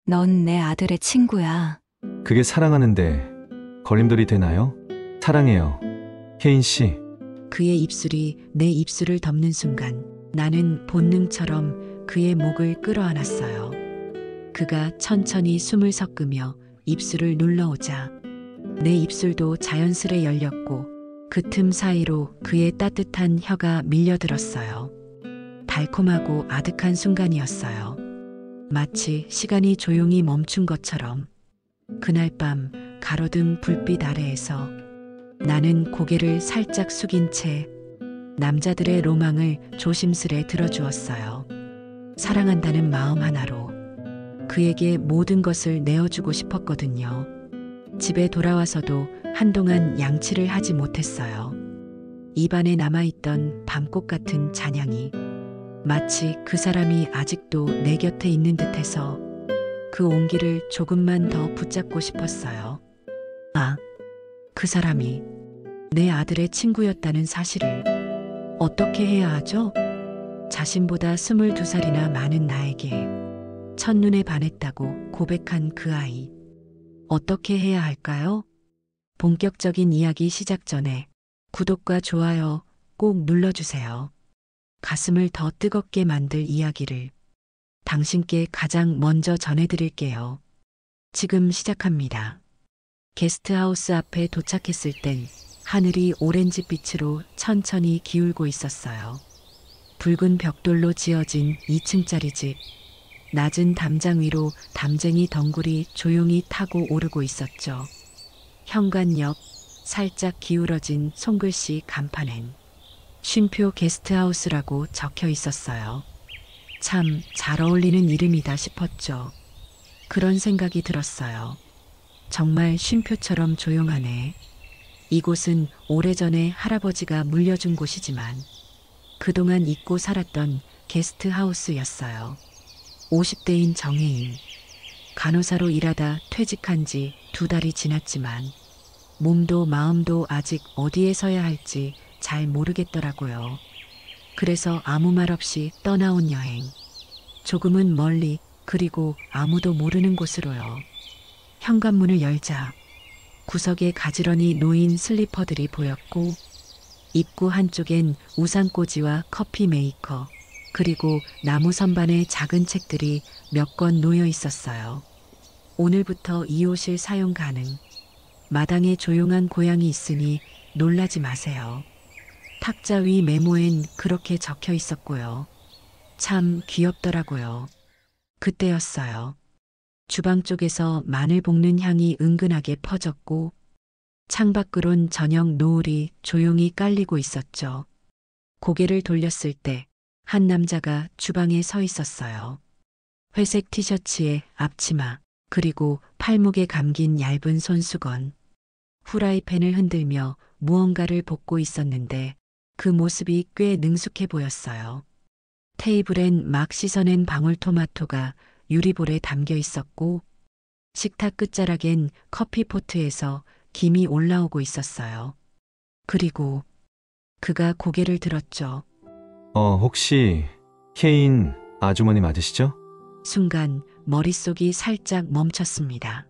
넌 내 아들의 친구야. 그게 사랑하는데 걸림돌이 되나요? 사랑해요. 혜인 씨. 그의 입술이 내 입술을 덮는 순간 나는 본능처럼 그의 목을 끌어안았어요. 그가 천천히 숨을 섞으며 입술을 눌러오자 내 입술도 자연스레 열렸고 그 틈 사이로 그의 따뜻한 혀가 밀려들었어요. 달콤하고 아득한 순간이었어요. 마치 시간이 조용히 멈춘 것처럼. 그날 밤 가로등 불빛 아래에서 나는 고개를 살짝 숙인 채 남자들의 로망을 조심스레 들어주었어요. 사랑한다는 마음 하나로 그에게 모든 것을 내어주고 싶었거든요. 집에 돌아와서도 한동안 양치를 하지 못했어요. 입안에 남아있던 밤꽃 같은 잔향이 마치 그 사람이 아직도 내 곁에 있는 듯해서 그 온기를 조금만 더 붙잡고 싶었어요. 아, 그 사람이 내 아들의 친구였다는 사실을 어떻게 해야 하죠? 자신보다 22살이나 많은 나에게 첫눈에 반했다고 고백한 그 아이. 어떻게 해야 할까요? 본격적인 이야기 시작 전에 구독과 좋아요 꼭 눌러주세요. 가슴을 더 뜨겁게 만들 이야기를 당신께 가장 먼저 전해드릴게요. 지금 시작합니다. 게스트하우스 앞에 도착했을 땐 하늘이 오렌지빛으로 천천히 기울고 있었어요. 붉은 벽돌로 지어진 2층짜리 집. 낮은 담장 위로 담쟁이 덩굴이 조용히 타고 오르고 있었죠. 현관 옆 살짝 기울어진 손글씨 간판엔 쉼표 게스트하우스라고 적혀 있었어요. 참 잘 어울리는 이름이다 싶었죠. 그런 생각이 들었어요. 정말 쉼표처럼 조용하네. 이곳은 오래전에 할아버지가 물려준 곳이지만 그동안 잊고 살았던 게스트하우스였어요. 50대인 정혜인. 간호사로 일하다 퇴직한 지 2달이 지났지만 몸도 마음도 아직 어디에 서야 할지 잘 모르겠더라고요. 그래서 아무 말 없이 떠나온 여행. 조금은 멀리, 그리고 아무도 모르는 곳으로요. 현관문을 열자 구석에 가지런히 놓인 슬리퍼들이 보였고 입구 한쪽엔 우산꽂이와 커피 메이커, 그리고 나무 선반에 작은 책들이 몇 권 놓여 있었어요. 오늘부터 2호실 사용 가능. 마당에 조용한 고양이 있으니 놀라지 마세요. 탁자 위 메모엔 그렇게 적혀 있었고요. 참 귀엽더라고요. 그때였어요. 주방 쪽에서 마늘 볶는 향이 은근하게 퍼졌고 창밖으론 저녁 노을이 조용히 깔리고 있었죠. 고개를 돌렸을 때 한 남자가 주방에 서 있었어요. 회색 티셔츠에 앞치마, 그리고 팔목에 감긴 얇은 손수건. 후라이팬을 흔들며 무언가를 볶고 있었는데 그 모습이 꽤 능숙해 보였어요. 테이블엔 막 씻어낸 방울토마토가 유리볼에 담겨 있었고 식탁 끝자락엔 커피포트에서 김이 올라오고 있었어요. 그리고 그가 고개를 들었죠. 혹시 혜인 아주머니 맞으시죠? 순간 머릿속이 살짝 멈췄습니다.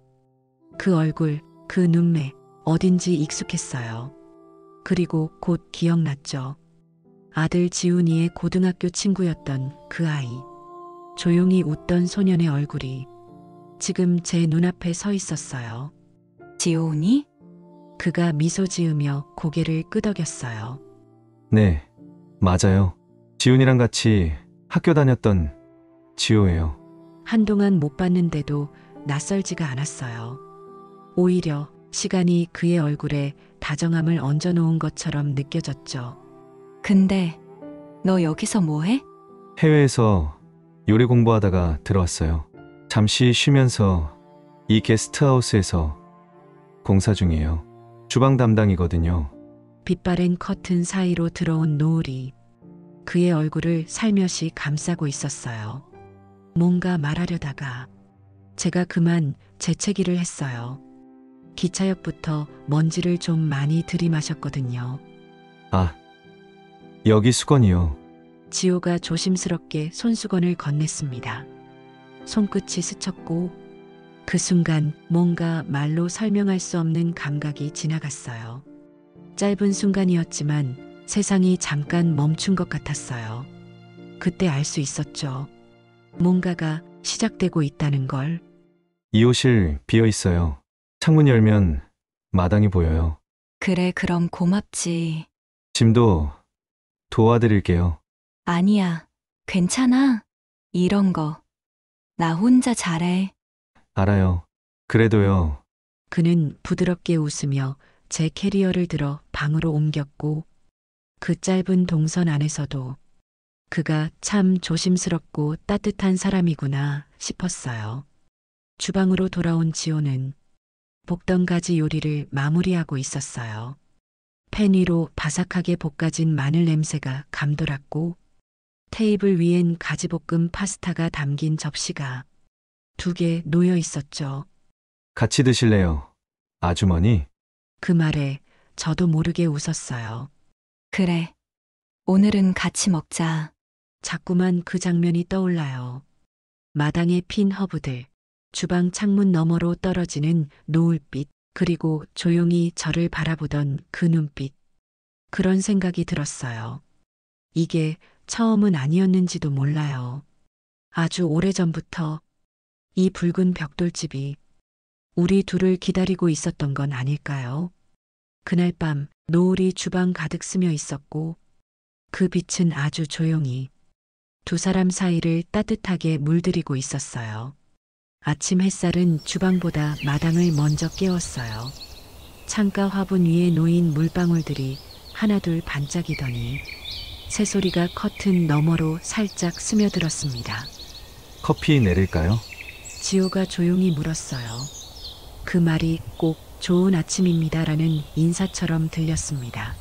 그 얼굴, 그 눈매, 어딘지 익숙했어요. 그리고 곧 기억났죠. 아들 지훈이의 고등학교 친구였던 그 아이. 조용히 웃던 소년의 얼굴이 지금 제 눈앞에 서 있었어요. 지호니? 그가 미소 지으며 고개를 끄덕였어요. 네, 맞아요. 지훈이랑 같이 학교 다녔던 지호예요. 한동안 못 봤는데도 낯설지가 않았어요. 오히려 시간이 그의 얼굴에 다정함을 얹어놓은 것처럼 느껴졌죠. 근데 너 여기서 뭐해? 해외에서 요리 공부하다가 들어왔어요. 잠시 쉬면서 이 게스트하우스에서 공사 중이에요. 주방 담당이거든요. 빛바랜 커튼 사이로 들어온 노을이 그의 얼굴을 살며시 감싸고 있었어요. 뭔가 말하려다가 제가 그만 재채기를 했어요. 기차역부터 먼지를 좀 많이 들이마셨거든요. 아, 여기 수건이요. 지호가 조심스럽게 손수건을 건넸습니다. 손끝이 스쳤고 그 순간 뭔가 말로 설명할 수 없는 감각이 지나갔어요. 짧은 순간이었지만 세상이 잠깐 멈춘 것 같았어요. 그때 알 수 있었죠. 뭔가가 시작되고 있다는 걸. 2호실 비어 있어요. 창문 열면 마당이 보여요. 그래, 그럼 고맙지. 짐도 도와드릴게요. 아니야. 괜찮아. 이런 거. 나 혼자 잘해. 알아요. 그래도요. 그는 부드럽게 웃으며 제 캐리어를 들어 방으로 옮겼고 그 짧은 동선 안에서도 그가 참 조심스럽고 따뜻한 사람이구나 싶었어요. 주방으로 돌아온 지호는 볶던 가지 요리를 마무리하고 있었어요. 팬 위로 바삭하게 볶아진 마늘 냄새가 감돌았고 테이블 위엔 가지볶음 파스타가 담긴 접시가 2개 놓여 있었죠. 같이 드실래요? 아주머니? 그 말에 저도 모르게 웃었어요. 그래. 오늘은 같이 먹자. 자꾸만 그 장면이 떠올라요. 마당에 핀 허브들, 주방 창문 너머로 떨어지는 노을빛, 그리고 조용히 저를 바라보던 그 눈빛. 그런 생각이 들었어요. 이게 처음은 아니었는지도 몰라요. 아주 오래전부터 이 붉은 벽돌집이 우리 둘을 기다리고 있었던 건 아닐까요? 그날 밤 노을이 주방 가득 스며 있었고 그 빛은 아주 조용히 2사람 사이를 따뜻하게 물들이고 있었어요. 아침 햇살은 주방보다 마당을 먼저 깨웠어요. 창가 화분 위에 놓인 물방울들이 하나둘 반짝이더니 새소리가 커튼 너머로 살짝 스며들었습니다. 커피 내릴까요? 지호가 조용히 물었어요. 그 말이 꼭 좋은 아침입니다라는 인사처럼 들렸습니다.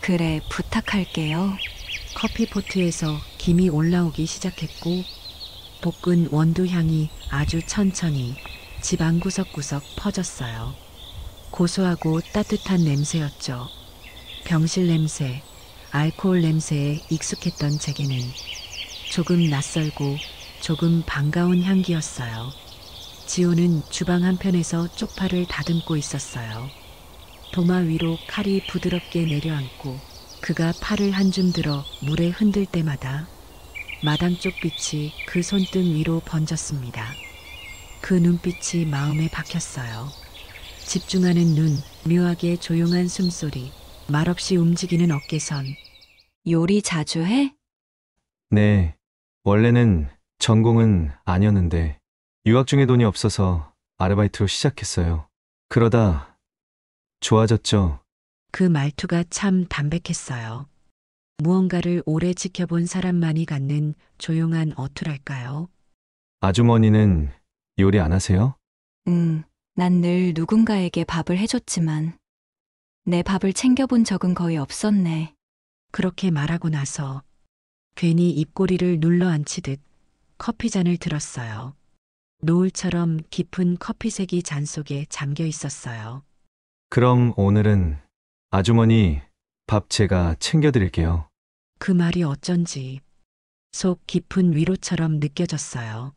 그래, 부탁할게요. 커피포트에서 김이 올라오기 시작했고 볶은 원두 향이 아주 천천히 집 안 구석구석 퍼졌어요. 고소하고 따뜻한 냄새였죠. 병실 냄새, 알코올 냄새에 익숙했던 제게는 조금 낯설고 조금 반가운 향기였어요. 지호는 주방 한편에서 쪽파를 다듬고 있었어요. 도마 위로 칼이 부드럽게 내려앉고 그가 팔을 한 줌 들어 물에 흔들 때마다 마당 쪽 빛이 그 손등 위로 번졌습니다. 그 눈빛이 마음에 박혔어요. 집중하는 눈, 묘하게 조용한 숨소리, 말없이 움직이는 어깨선. 요리 자주 해? 네. 원래는 전공은 아니었는데 유학 중에 돈이 없어서 아르바이트로 시작했어요. 그러다 좋아졌죠. 그 말투가 참 담백했어요. 무언가를 오래 지켜본 사람만이 갖는 조용한 어투랄까요? 아주머니는 요리 안 하세요? 난 늘 누군가에게 밥을 해줬지만 내 밥을 챙겨본 적은 거의 없었네. 그렇게 말하고 나서 괜히 입꼬리를 눌러 앉히듯 커피잔을 들었어요. 노을처럼 깊은 커피색이 잔 속에 잠겨 있었어요. 그럼 오늘은 아주머니 밥 제가 챙겨드릴게요. 그 말이 어쩐지 속 깊은 위로처럼 느껴졌어요.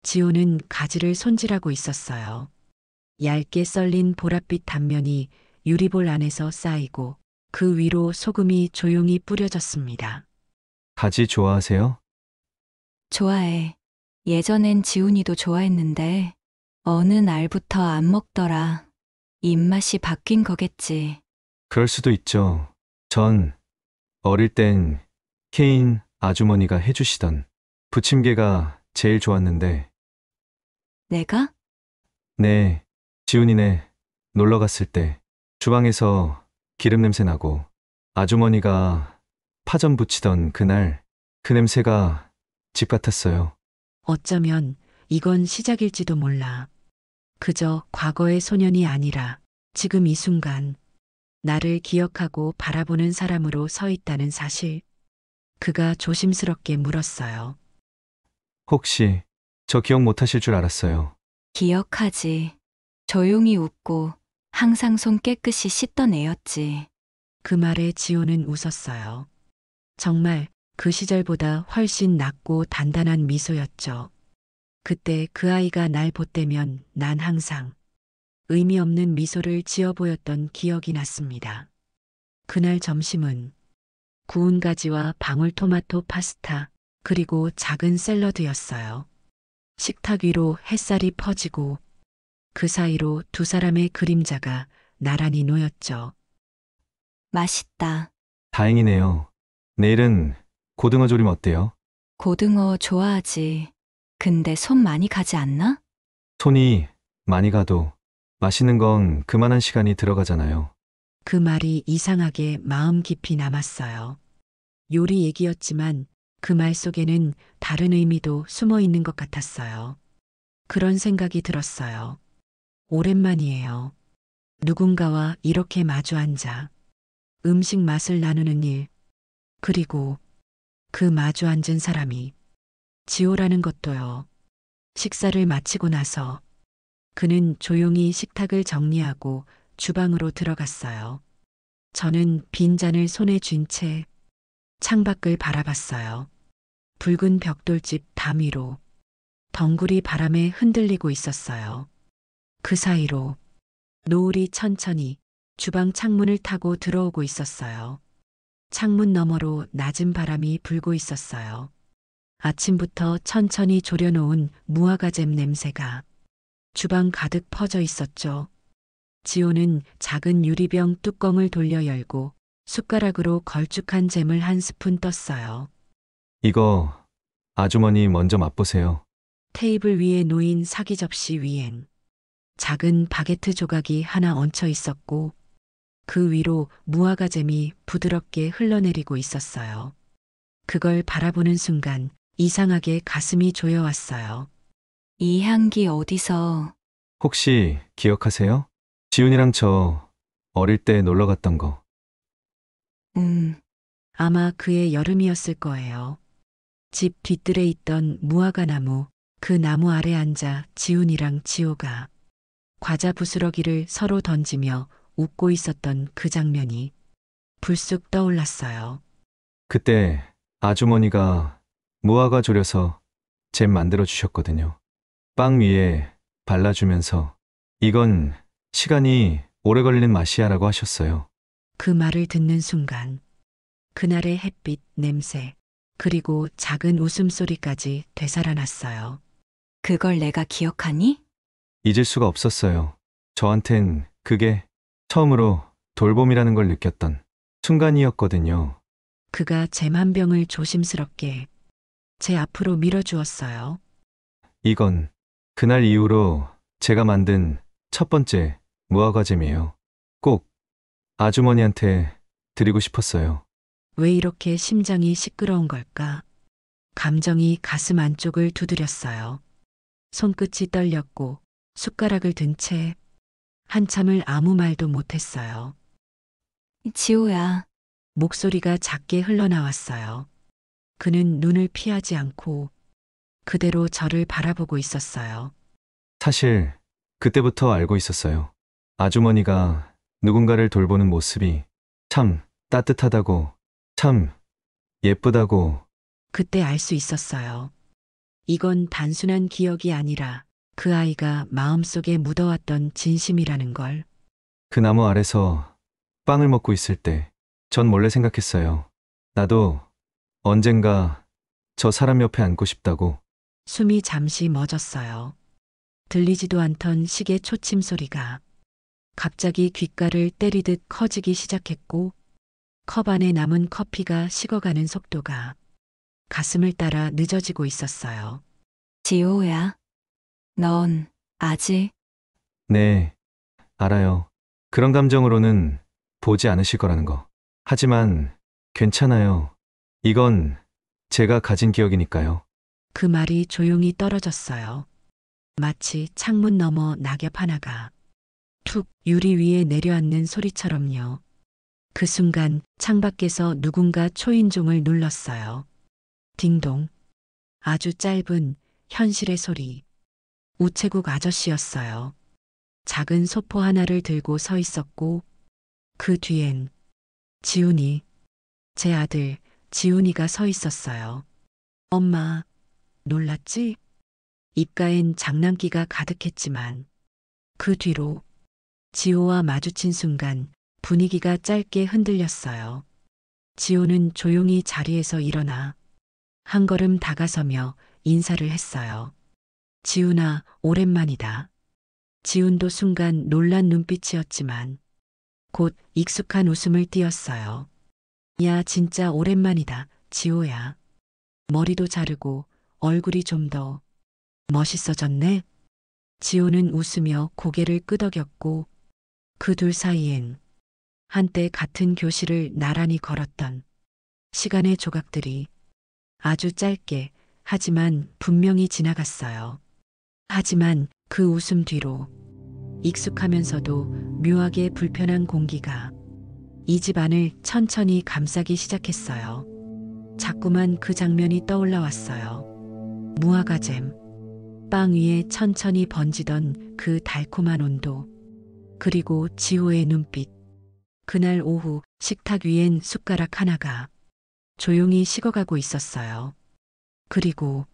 지호는 가지를 손질하고 있었어요. 얇게 썰린 보랏빛 단면이 유리볼 안에서 쌓이고 그 위로 소금이 조용히 뿌려졌습니다. 가지 좋아하세요? 좋아해. 예전엔 지훈이도 좋아했는데 어느 날부터 안 먹더라. 입맛이 바뀐 거겠지. 그럴 수도 있죠. 전 어릴 땐 케인 아주머니가 해주시던 부침개가 제일 좋았는데, 내가? 네, 지훈이네 놀러 갔을 때 주방에서 기름 냄새 나고 아주머니가 파전 부치던 그날 그 냄새가 집 같았어요. 어쩌면 이건 시작일지도 몰라. 그저 과거의 소년이 아니라 지금 이 순간 나를 기억하고 바라보는 사람으로 서 있다는 사실. 그가 조심스럽게 물었어요. 혹시 저 기억 못하실 줄 알았어요. 기억하지. 조용히 웃고 항상 손 깨끗이 씻던 애였지. 그 말에 지호는 웃었어요. 정말 그 시절보다 훨씬 낫고 단단한 미소였죠. 그때 그 아이가 날 보때면 난 항상 의미 없는 미소를 지어 보였던 기억이 났습니다. 그날 점심은 구운 가지와 방울토마토 파스타, 그리고 작은 샐러드였어요. 식탁 위로 햇살이 퍼지고 그 사이로 두 사람의 그림자가 나란히 놓였죠. 맛있다. 다행이네요. 내일은 고등어 조림 어때요? 고등어 좋아하지. 근데 손 많이 가지 않나? 손이 많이 가도 맛있는 건 그만한 시간이 들어가잖아요. 그 말이 이상하게 마음 깊이 남았어요. 요리 얘기였지만 그 말 속에는 다른 의미도 숨어 있는 것 같았어요. 그런 생각이 들었어요. 오랜만이에요. 누군가와 이렇게 마주 앉아 음식 맛을 나누는 일, 그리고 그 마주 앉은 사람이 지호라는 것도요. 식사를 마치고 나서 그는 조용히 식탁을 정리하고 주방으로 들어갔어요. 저는 빈잔을 손에 쥔 채 창밖을 바라봤어요. 붉은 벽돌집 담 위로 덩굴이 바람에 흔들리고 있었어요. 그 사이로 노을이 천천히 주방 창문을 타고 들어오고 있었어요. 창문 너머로 낮은 바람이 불고 있었어요. 아침부터 천천히 졸여놓은 무화과잼 냄새가 주방 가득 퍼져 있었죠. 지호는 작은 유리병 뚜껑을 돌려 열고 숟가락으로 걸쭉한 잼을 한 스푼 떴어요. 이거 아주머니 먼저 맛보세요. 테이블 위에 놓인 사기 접시 위엔 작은 바게트 조각이 하나 얹혀 있었고 그 위로 무화과잼이 부드럽게 흘러내리고 있었어요. 그걸 바라보는 순간 이상하게 가슴이 조여왔어요. 이 향기 어디서? 혹시 기억하세요? 지훈이랑 저 어릴 때 놀러 갔던 거. 아마 그의 여름이었을 거예요. 집 뒤뜰에 있던 무화과 나무, 그 나무 아래 앉아 지훈이랑 지호가 과자 부스러기를 서로 던지며 웃고 있었던 그 장면이 불쑥 떠올랐어요. 그때 아주머니가 무화과 졸여서 잼 만들어 주셨거든요. 빵 위에 발라주면서 이건 시간이 오래 걸리는 맛이야라고 하셨어요. 그 말을 듣는 순간 그날의 햇빛, 냄새, 그리고 작은 웃음소리까지 되살아났어요. 그걸 내가 기억하니? 잊을 수가 없었어요. 저한텐 그게 처음으로 돌봄이라는 걸 느꼈던 순간이었거든요. 그가 잼 한 병을 조심스럽게 제 앞으로 밀어주었어요. 이건 그날 이후로 제가 만든 첫 번째 무화과잼이에요. 꼭 아주머니한테 드리고 싶었어요. 왜 이렇게 심장이 시끄러운 걸까? 감정이 가슴 안쪽을 두드렸어요. 손끝이 떨렸고 숟가락을 든 채 한참을 아무 말도 못했어요. 지호야, 목소리가 작게 흘러나왔어요. 그는 눈을 피하지 않고 그대로 저를 바라보고 있었어요. 사실 그때부터 알고 있었어요. 아주머니가 누군가를 돌보는 모습이 참 따뜻하다고, 참 예쁘다고. 그때 알 수 있었어요. 이건 단순한 기억이 아니라 그 아이가 마음속에 묻어왔던 진심이라는 걸. 그 나무 아래서 빵을 먹고 있을 때 전 몰래 생각했어요. 나도 언젠가 저 사람 옆에 앉고 싶다고. 숨이 잠시 멎었어요. 들리지도 않던 시계 초침 소리가 갑자기 귓가를 때리듯 커지기 시작했고 컵 안에 남은 커피가 식어가는 속도가 가슴을 따라 늦어지고 있었어요. 지호야. 넌 아직 네, 알아요. 그런 감정으로는 보지 않으실 거라는 거. 하지만 괜찮아요. 이건 제가 가진 기억이니까요. 그 말이 조용히 떨어졌어요. 마치 창문 너머 낙엽 하나가 툭 유리 위에 내려앉는 소리처럼요. 그 순간 창밖에서 누군가 초인종을 눌렀어요. 딩동. 아주 짧은 현실의 소리. 우체국 아저씨였어요. 작은 소포 하나를 들고 서 있었고 그 뒤엔 지훈이, 제 아들 지훈이가 서 있었어요. 엄마, 놀랐지? 입가엔 장난기가 가득했지만 그 뒤로 지호와 마주친 순간 분위기가 짧게 흔들렸어요. 지호는 조용히 자리에서 일어나 한 걸음 다가서며 인사를 했어요. 지훈아, 오랜만이다. 지훈도 순간 놀란 눈빛이었지만 곧 익숙한 웃음을 띄었어요. 야, 진짜 오랜만이다, 지호야. 머리도 자르고 얼굴이 좀 더 멋있어졌네. 지호는 웃으며 고개를 끄덕였고 그 둘 사이엔 한때 같은 교실을 나란히 걸었던 시간의 조각들이 아주 짧게 하지만 분명히 지나갔어요. 하지만 그 웃음 뒤로 익숙하면서도 묘하게 불편한 공기가 이 집 안을 천천히 감싸기 시작했어요. 자꾸만 그 장면이 떠올라 왔어요. 무화과잼, 빵 위에 천천히 번지던 그 달콤한 온도, 그리고 지호의 눈빛. 그날 오후 식탁 위엔 숟가락 하나가 조용히 식어가고 있었어요. 그리고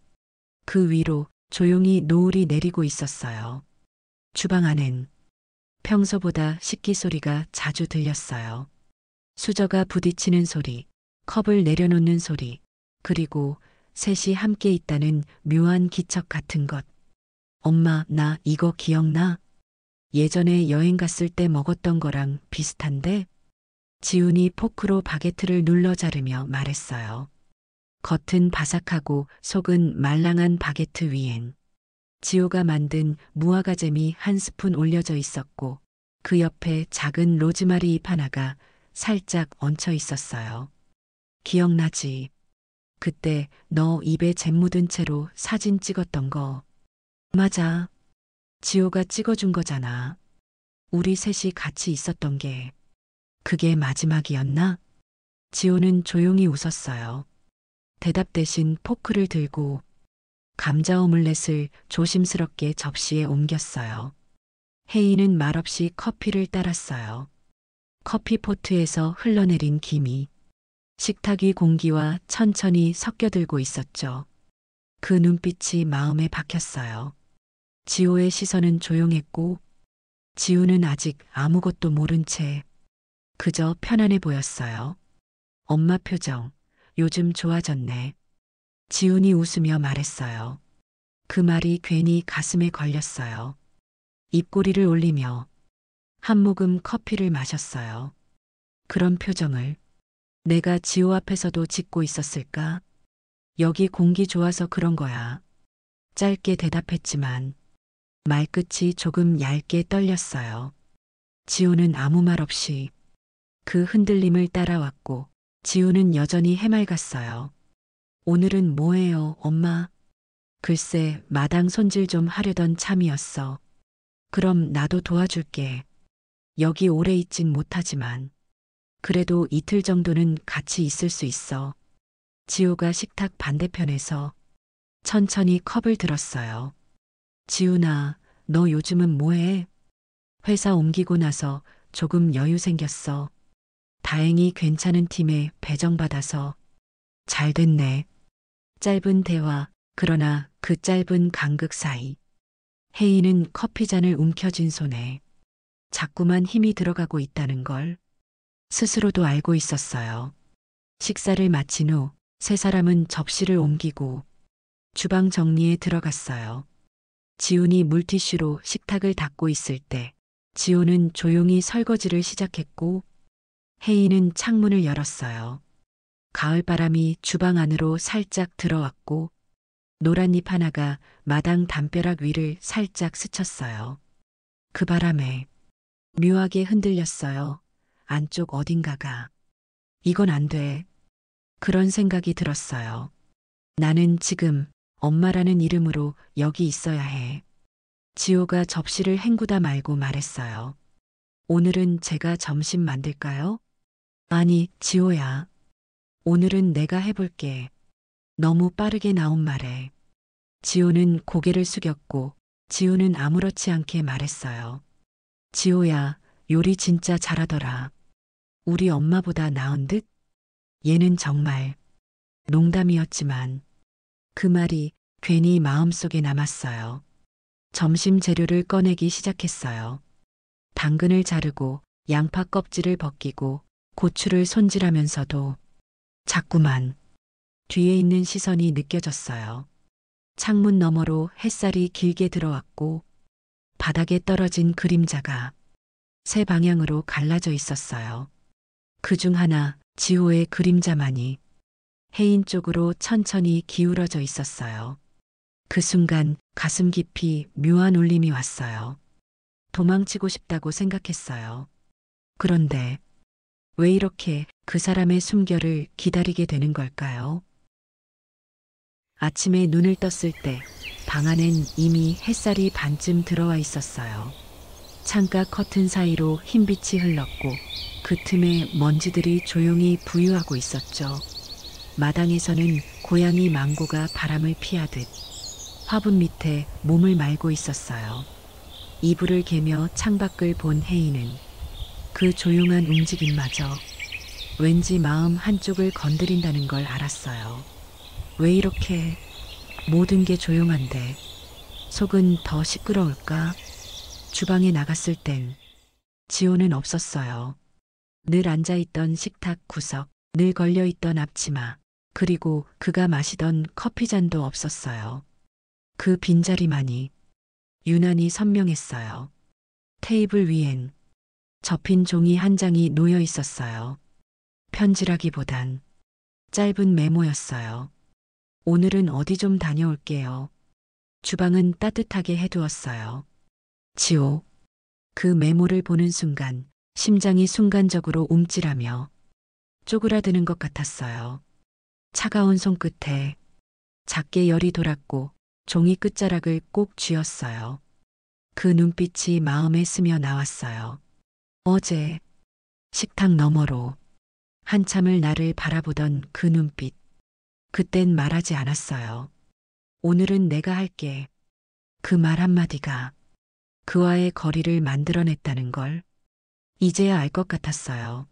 그 위로 조용히 노을이 내리고 있었어요. 주방 안엔 평소보다 식기 소리가 자주 들렸어요. 수저가 부딪히는 소리, 컵을 내려놓는 소리, 그리고 셋이 함께 있다는 묘한 기척 같은 것. 엄마, 나 이거 기억나? 예전에 여행 갔을 때 먹었던 거랑 비슷한데? 지훈이 포크로 바게트를 눌러 자르며 말했어요. 겉은 바삭하고 속은 말랑한 바게트 위엔 지호가 만든 무화과잼이 한 스푼 올려져 있었고 그 옆에 작은 로즈마리 잎 하나가 살짝 얹혀 있었어요. 기억나지? 그때 너 입에 잼 묻은 채로 사진 찍었던 거. 맞아. 지호가 찍어준 거잖아. 우리 셋이 같이 있었던 게. 그게 마지막이었나? 지호는 조용히 웃었어요. 대답 대신 포크를 들고 감자 오믈렛을 조심스럽게 접시에 옮겼어요. 혜인은 말없이 커피를 따랐어요. 커피 포트에서 흘러내린 김이 식탁 위 공기와 천천히 섞여들고 있었죠. 그 눈빛이 마음에 박혔어요. 지호의 시선은 조용했고 지우는 아직 아무것도 모른 채 그저 편안해 보였어요. 엄마 표정, 요즘 좋아졌네. 지훈이 웃으며 말했어요. 그 말이 괜히 가슴에 걸렸어요. 입꼬리를 올리며 한 모금 커피를 마셨어요. 그런 표정을 내가 지호 앞에서도 짓고 있었을까? 여기 공기 좋아서 그런 거야. 짧게 대답했지만 말끝이 조금 얇게 떨렸어요. 지호는 아무 말 없이 그 흔들림을 따라왔고 지호는 여전히 해맑았어요. 오늘은 뭐해요, 엄마? 글쎄, 마당 손질 좀 하려던 참이었어. 그럼 나도 도와줄게. 여기 오래 있진 못하지만 그래도 이틀 정도는 같이 있을 수 있어. 지호가 식탁 반대편에서 천천히 컵을 들었어요. 지훈아, 너 요즘은 뭐해? 회사 옮기고 나서 조금 여유 생겼어. 다행히 괜찮은 팀에 배정받아서. 잘 됐네. 짧은 대화, 그러나 그 짧은 간극 사이. 혜인은 커피잔을 움켜쥔 손에 자꾸만 힘이 들어가고 있다는 걸 스스로도 알고 있었어요. 식사를 마친 후 세 사람은 접시를 옮기고 주방 정리에 들어갔어요. 지훈이 물티슈로 식탁을 닦고 있을 때 지호는 조용히 설거지를 시작했고 혜인은 창문을 열었어요. 가을바람이 주방 안으로 살짝 들어왔고 노란 잎 하나가 마당 담벼락 위를 살짝 스쳤어요. 그 바람에 묘하게 흔들렸어요. 안쪽 어딘가가. 이건 안 돼. 그런 생각이 들었어요. 나는 지금 엄마라는 이름으로 여기 있어야 해. 지호가 접시를 헹구다 말고 말했어요. 오늘은 제가 점심 만들까요? 아니, 지호야. 오늘은 내가 해볼게. 너무 빠르게 나온 말에 지호는 고개를 숙였고 지호는 아무렇지 않게 말했어요. 지호야, 요리 진짜 잘하더라. 우리 엄마보다 나은 듯? 얘는 정말 농담이었지만 그 말이 괜히 마음속에 남았어요. 점심 재료를 꺼내기 시작했어요. 당근을 자르고 양파 껍질을 벗기고 고추를 손질하면서도 자꾸만 뒤에 있는 시선이 느껴졌어요. 창문 너머로 햇살이 길게 들어왔고 바닥에 떨어진 그림자가 세 방향으로 갈라져 있었어요. 그중 하나 지호의 그림자만이 혜인 쪽으로 천천히 기울어져 있었어요. 그 순간 가슴 깊이 묘한 울림이 왔어요. 도망치고 싶다고 생각했어요. 그런데 왜 이렇게 그 사람의 숨결을 기다리게 되는 걸까요? 아침에 눈을 떴을 때 방 안엔 이미 햇살이 반쯤 들어와 있었어요. 창가 커튼 사이로 흰빛이 흘렀고 그 틈에 먼지들이 조용히 부유하고 있었죠. 마당에서는 고양이 망고가 바람을 피하듯 화분 밑에 몸을 말고 있었어요. 이불을 개며 창밖을 본 혜인은 그 조용한 움직임마저 왠지 마음 한쪽을 건드린다는 걸 알았어요. 왜 이렇게 모든 게 조용한데 속은 더 시끄러울까? 주방에 나갔을 땐 지호는 없었어요. 늘 앉아있던 식탁 구석, 늘 걸려있던 앞치마, 그리고 그가 마시던 커피잔도 없었어요. 그 빈자리만이 유난히 선명했어요. 테이블 위엔 접힌 종이 한 장이 놓여 있었어요. 편지라기보단 짧은 메모였어요. 오늘은 어디 좀 다녀올게요. 주방은 따뜻하게 해두었어요. 지호. 그 메모를 보는 순간 심장이 순간적으로 움찔하며 쪼그라드는 것 같았어요. 차가운 손끝에 작게 열이 돌았고 종이 끝자락을 꼭 쥐었어요. 그 눈빛이 마음에 스며 나왔어요. 어제 식탁 너머로 한참을 나를 바라보던 그 눈빛. 그땐 말하지 않았어요. 오늘은 내가 할게. 그 말 한마디가 그와의 거리를 만들어냈다는 걸 이제야 알 것 같았어요.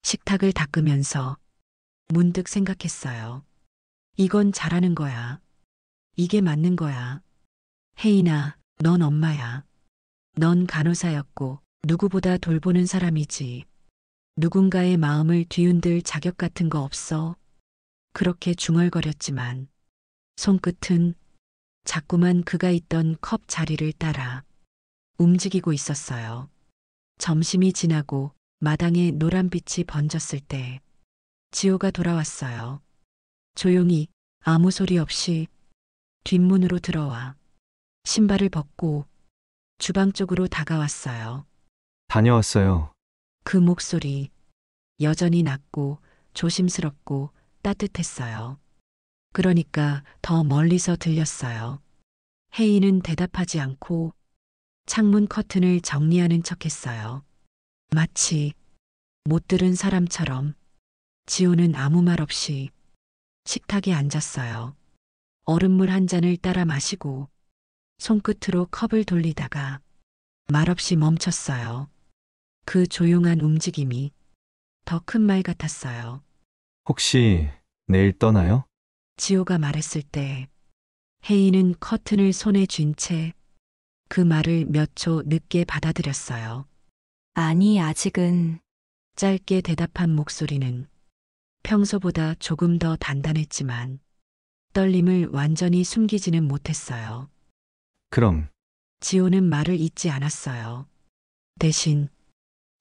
식탁을 닦으면서 문득 생각했어요. 이건 잘하는 거야. 이게 맞는 거야. 혜인아, 넌 엄마야. 넌 간호사였고 누구보다 돌보는 사람이지. 누군가의 마음을 뒤흔들 자격 같은 거 없어. 그렇게 중얼거렸지만 손끝은 자꾸만 그가 있던 컵 자리를 따라 움직이고 있었어요. 점심이 지나고 마당에 노란빛이 번졌을 때 지호가 돌아왔어요. 조용히 아무 소리 없이 뒷문으로 들어와 신발을 벗고 주방 쪽으로 다가왔어요. 다녀왔어요. 그 목소리 여전히 낮고 조심스럽고 따뜻했어요. 그러니까 더 멀리서 들렸어요. 혜인은 대답하지 않고 창문 커튼을 정리하는 척했어요. 마치 못 들은 사람처럼 지호는 아무 말 없이 식탁에 앉았어요. 얼음물 한 잔을 따라 마시고 손끝으로 컵을 돌리다가 말없이 멈췄어요. 그 조용한 움직임이 더 큰 말 같았어요. 혹시 내일 떠나요? 지호가 말했을 때 혜인은 커튼을 손에 쥔 채 그 말을 몇 초 늦게 받아들였어요. 아니, 아직은. 짧게 대답한 목소리는 평소보다 조금 더 단단했지만 떨림을 완전히 숨기지는 못했어요. 그럼 지호는 말을 잇지 않았어요. 대신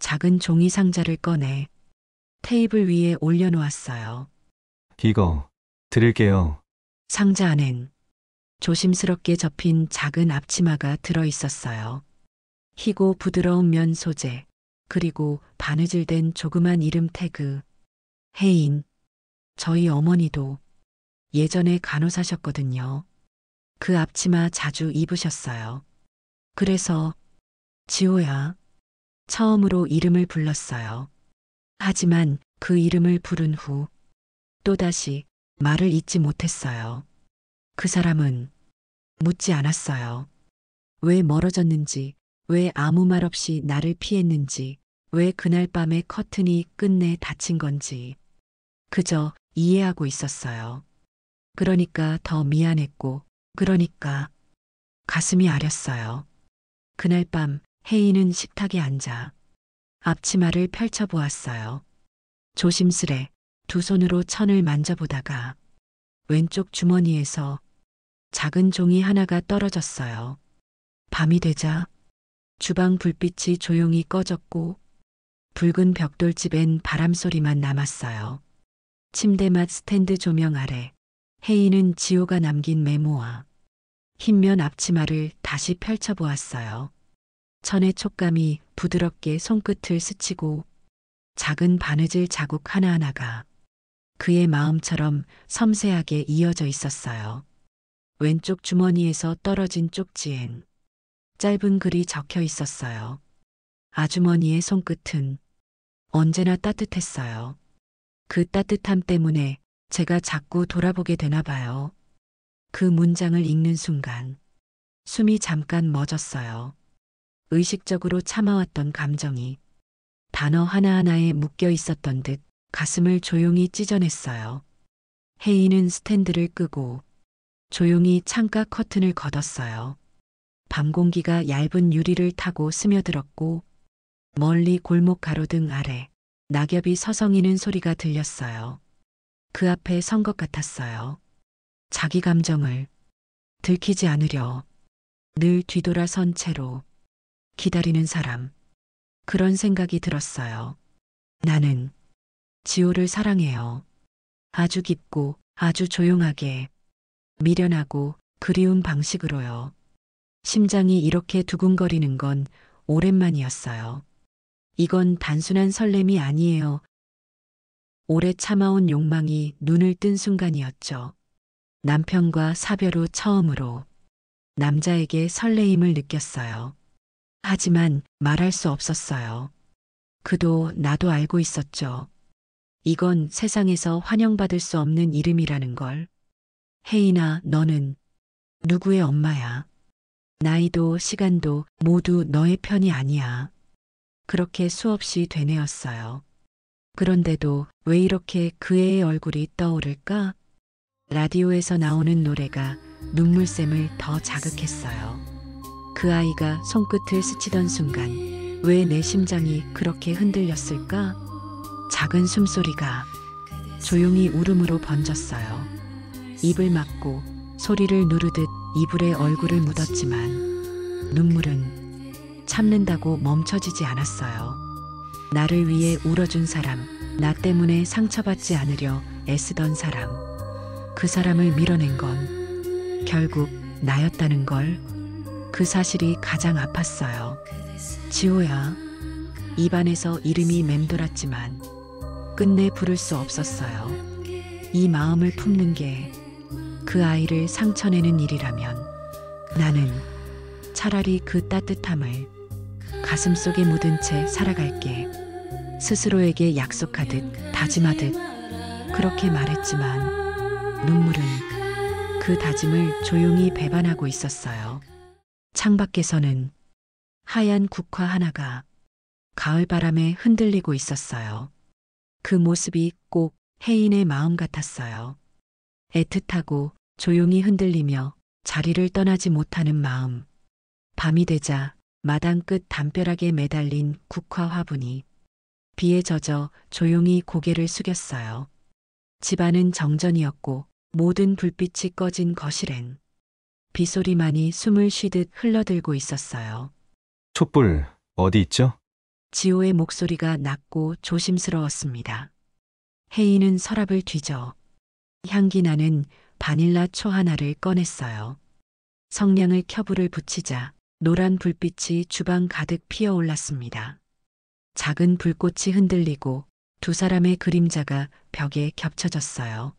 작은 종이 상자를 꺼내 테이블 위에 올려놓았어요. 이거 드릴게요. 상자 안엔 조심스럽게 접힌 작은 앞치마가 들어 있었어요. 희고 부드러운 면 소재, 그리고 바느질된 조그만 이름 태그. 혜인, 저희 어머니도 예전에 간호사셨거든요. 그 앞치마 자주 입으셨어요. 그래서 지호야, 처음으로 이름을 불렀어요. 하지만 그 이름을 부른 후 또다시 말을 잇지 못했어요. 그 사람은 묻지 않았어요. 왜 멀어졌는지, 왜 아무 말 없이 나를 피했는지, 왜 그날 밤에 커튼이 끝내 닫힌 건지. 그저 이해하고 있었어요. 그러니까 더 미안했고 그러니까 가슴이 아렸어요. 그날 밤 혜인은 식탁에 앉아 앞치마를 펼쳐보았어요. 조심스레 두 손으로 천을 만져보다가 왼쪽 주머니에서 작은 종이 하나가 떨어졌어요. 밤이 되자 주방 불빛이 조용히 꺼졌고 붉은 벽돌집엔 바람소리만 남았어요. 침대맡 스탠드 조명 아래 혜인은 지호가 남긴 메모와 흰면 앞치마를 다시 펼쳐보았어요. 천의 촉감이 부드럽게 손끝을 스치고 작은 바느질 자국 하나하나가 그의 마음처럼 섬세하게 이어져 있었어요. 왼쪽 주머니에서 떨어진 쪽지엔 짧은 글이 적혀 있었어요. 아주머니의 손끝은 언제나 따뜻했어요. 그 따뜻함 때문에 제가 자꾸 돌아보게 되나 봐요. 그 문장을 읽는 순간 숨이 잠깐 멎었어요. 의식적으로 참아왔던 감정이 단어 하나하나에 묶여 있었던 듯 가슴을 조용히 찢어냈어요. 혜인은 스탠드를 끄고 조용히 창가 커튼을 걷었어요. 밤 공기가 얇은 유리를 타고 스며들었고 멀리 골목 가로등 아래 낙엽이 서성이는 소리가 들렸어요. 그 앞에 선 것 같았어요. 자기 감정을 들키지 않으려 늘 뒤돌아선 채로 기다리는 사람. 그런 생각이 들었어요. 나는 지호를 사랑해요. 아주 깊고 아주 조용하게 미련하고 그리운 방식으로요. 심장이 이렇게 두근거리는 건 오랜만이었어요. 이건 단순한 설렘이 아니에요. 오래 참아온 욕망이 눈을 뜬 순간이었죠. 남편과 사별 후 처음으로 남자에게 설레임을 느꼈어요. 하지만 말할 수 없었어요. 그도 나도 알고 있었죠. 이건 세상에서 환영받을 수 없는 이름이라는 걸. 혜인아, 너는 누구의 엄마야? 나이도 시간도 모두 너의 편이 아니야. 그렇게 수없이 되뇌었어요. 그런데도 왜 이렇게 그 애의 얼굴이 떠오를까? 라디오에서 나오는 노래가 눈물샘을 더 자극했어요. 그 아이가 손끝을 스치던 순간 왜 내 심장이 그렇게 흔들렸을까? 작은 숨소리가 조용히 울음으로 번졌어요. 입을 막고 소리를 누르듯 이불에 얼굴을 묻었지만 눈물은 참는다고 멈춰지지 않았어요. 나를 위해 울어준 사람, 나 때문에 상처받지 않으려 애쓰던 사람, 그 사람을 밀어낸 건 결국 나였다는 걸. 그 사실이 가장 아팠어요. 지호야. 입안에서 이름이 맴돌았지만 끝내 부를 수 없었어요. 이 마음을 품는 게 그 아이를 상처내는 일이라면 나는 차라리 그 따뜻함을 가슴속에 묻은 채 살아갈게. 스스로에게 약속하듯 다짐하듯 그렇게 말했지만 눈물은 그 다짐을 조용히 배반하고 있었어요. 창밖에서는 하얀 국화 하나가 가을 바람에 흔들리고 있었어요. 그 모습이 꼭 혜인의 마음 같았어요. 애틋하고 조용히 흔들리며 자리를 떠나지 못하는 마음. 밤이 되자 마당 끝 담벼락에 매달린 국화 화분이 비에 젖어 조용히 고개를 숙였어요. 집안은 정전이었고 모든 불빛이 꺼진 거실엔 빗소리만이 숨을 쉬듯 흘러들고 있었어요. 촛불 어디 있죠? 지호의 목소리가 낮고 조심스러웠습니다. 혜인은 서랍을 뒤져 향기 나는 바닐라 초 하나를 꺼냈어요. 성냥을 켜불을 붙이자 노란 불빛이 주방 가득 피어올랐습니다. 작은 불꽃이 흔들리고 두 사람의 그림자가 벽에 겹쳐졌어요.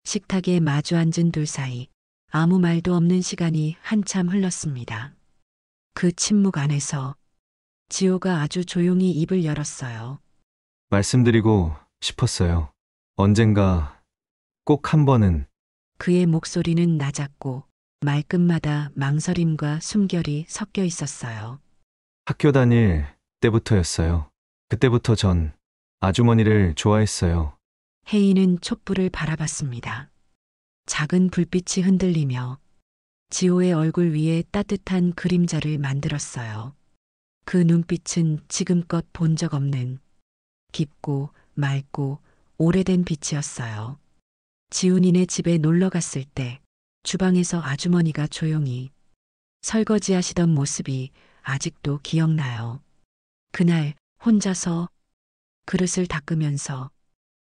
식탁에 마주 앉은 둘 사이 아무 말도 없는 시간이 한참 흘렀습니다. 그 침묵 안에서 지호가 아주 조용히 입을 열었어요. 말씀드리고 싶었어요. 언젠가 꼭 한 번은. 그의 목소리는 낮았고 말끝마다 망설임과 숨결이 섞여 있었어요. 학교 다닐 때부터였어요. 그때부터 전 아주머니를 좋아했어요. 혜인은 촛불을 바라봤습니다. 작은 불빛이 흔들리며 지호의 얼굴 위에 따뜻한 그림자를 만들었어요. 그 눈빛은 지금껏 본 적 없는 깊고 맑고 오래된 빛이었어요. 지훈이네 집에 놀러 갔을 때 주방에서 아주머니가 조용히 설거지 하시던 모습이 아직도 기억나요. 그날 혼자서 그릇을 닦으면서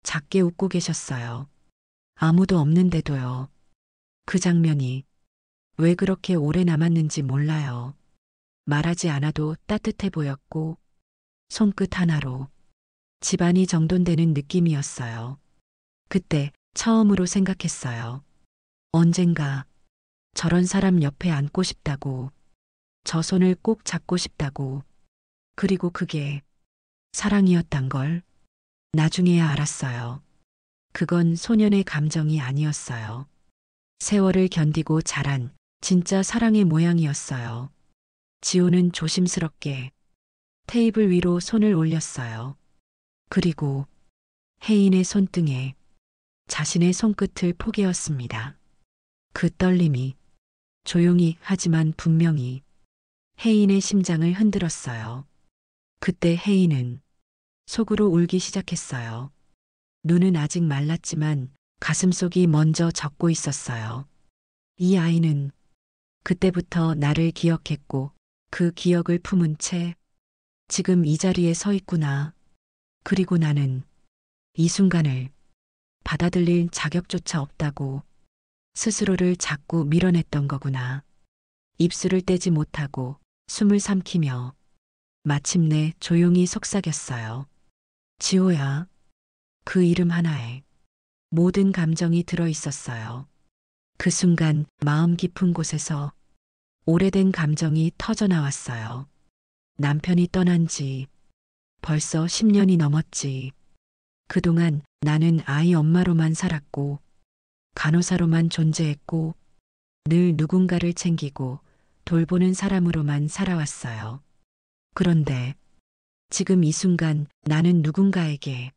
작게 웃고 계셨어요. 아무도 없는데도요. 그 장면이 왜 그렇게 오래 남았는지 몰라요. 말하지 않아도 따뜻해 보였고 손끝 하나로 집안이 정돈되는 느낌이었어요. 그때 처음으로 생각했어요. 언젠가 저런 사람 옆에 앉고 싶다고, 저 손을 꼭 잡고 싶다고, 그리고 그게 사랑이었단 걸 나중에야 알았어요. 그건 소년의 감정이 아니었어요. 세월을 견디고 자란 진짜 사랑의 모양이었어요. 지호는 조심스럽게 테이블 위로 손을 올렸어요. 그리고 혜인의 손등에 자신의 손끝을 포개었습니다. 그 떨림이 조용히 하지만 분명히 혜인의 심장을 흔들었어요. 그때 혜인은 속으로 울기 시작했어요. 눈은 아직 말랐지만 가슴속이 먼저 젖고 있었어요. 이 아이는 그때부터 나를 기억했고 그 기억을 품은 채 지금 이 자리에 서 있구나. 그리고 나는 이 순간을 받아들일 자격조차 없다고 스스로를 자꾸 밀어냈던 거구나. 입술을 떼지 못하고 숨을 삼키며 마침내 조용히 속삭였어요. 지호야. 그 이름 하나에 모든 감정이 들어 있었어요. 그 순간 마음 깊은 곳에서 오래된 감정이 터져 나왔어요. 남편이 떠난 지 벌써 10년이 넘었지. 그동안 나는 아이 엄마로만 살았고, 간호사로만 존재했고, 늘 누군가를 챙기고 돌보는 사람으로만 살아왔어요. 그런데 지금 이 순간 나는 누군가에게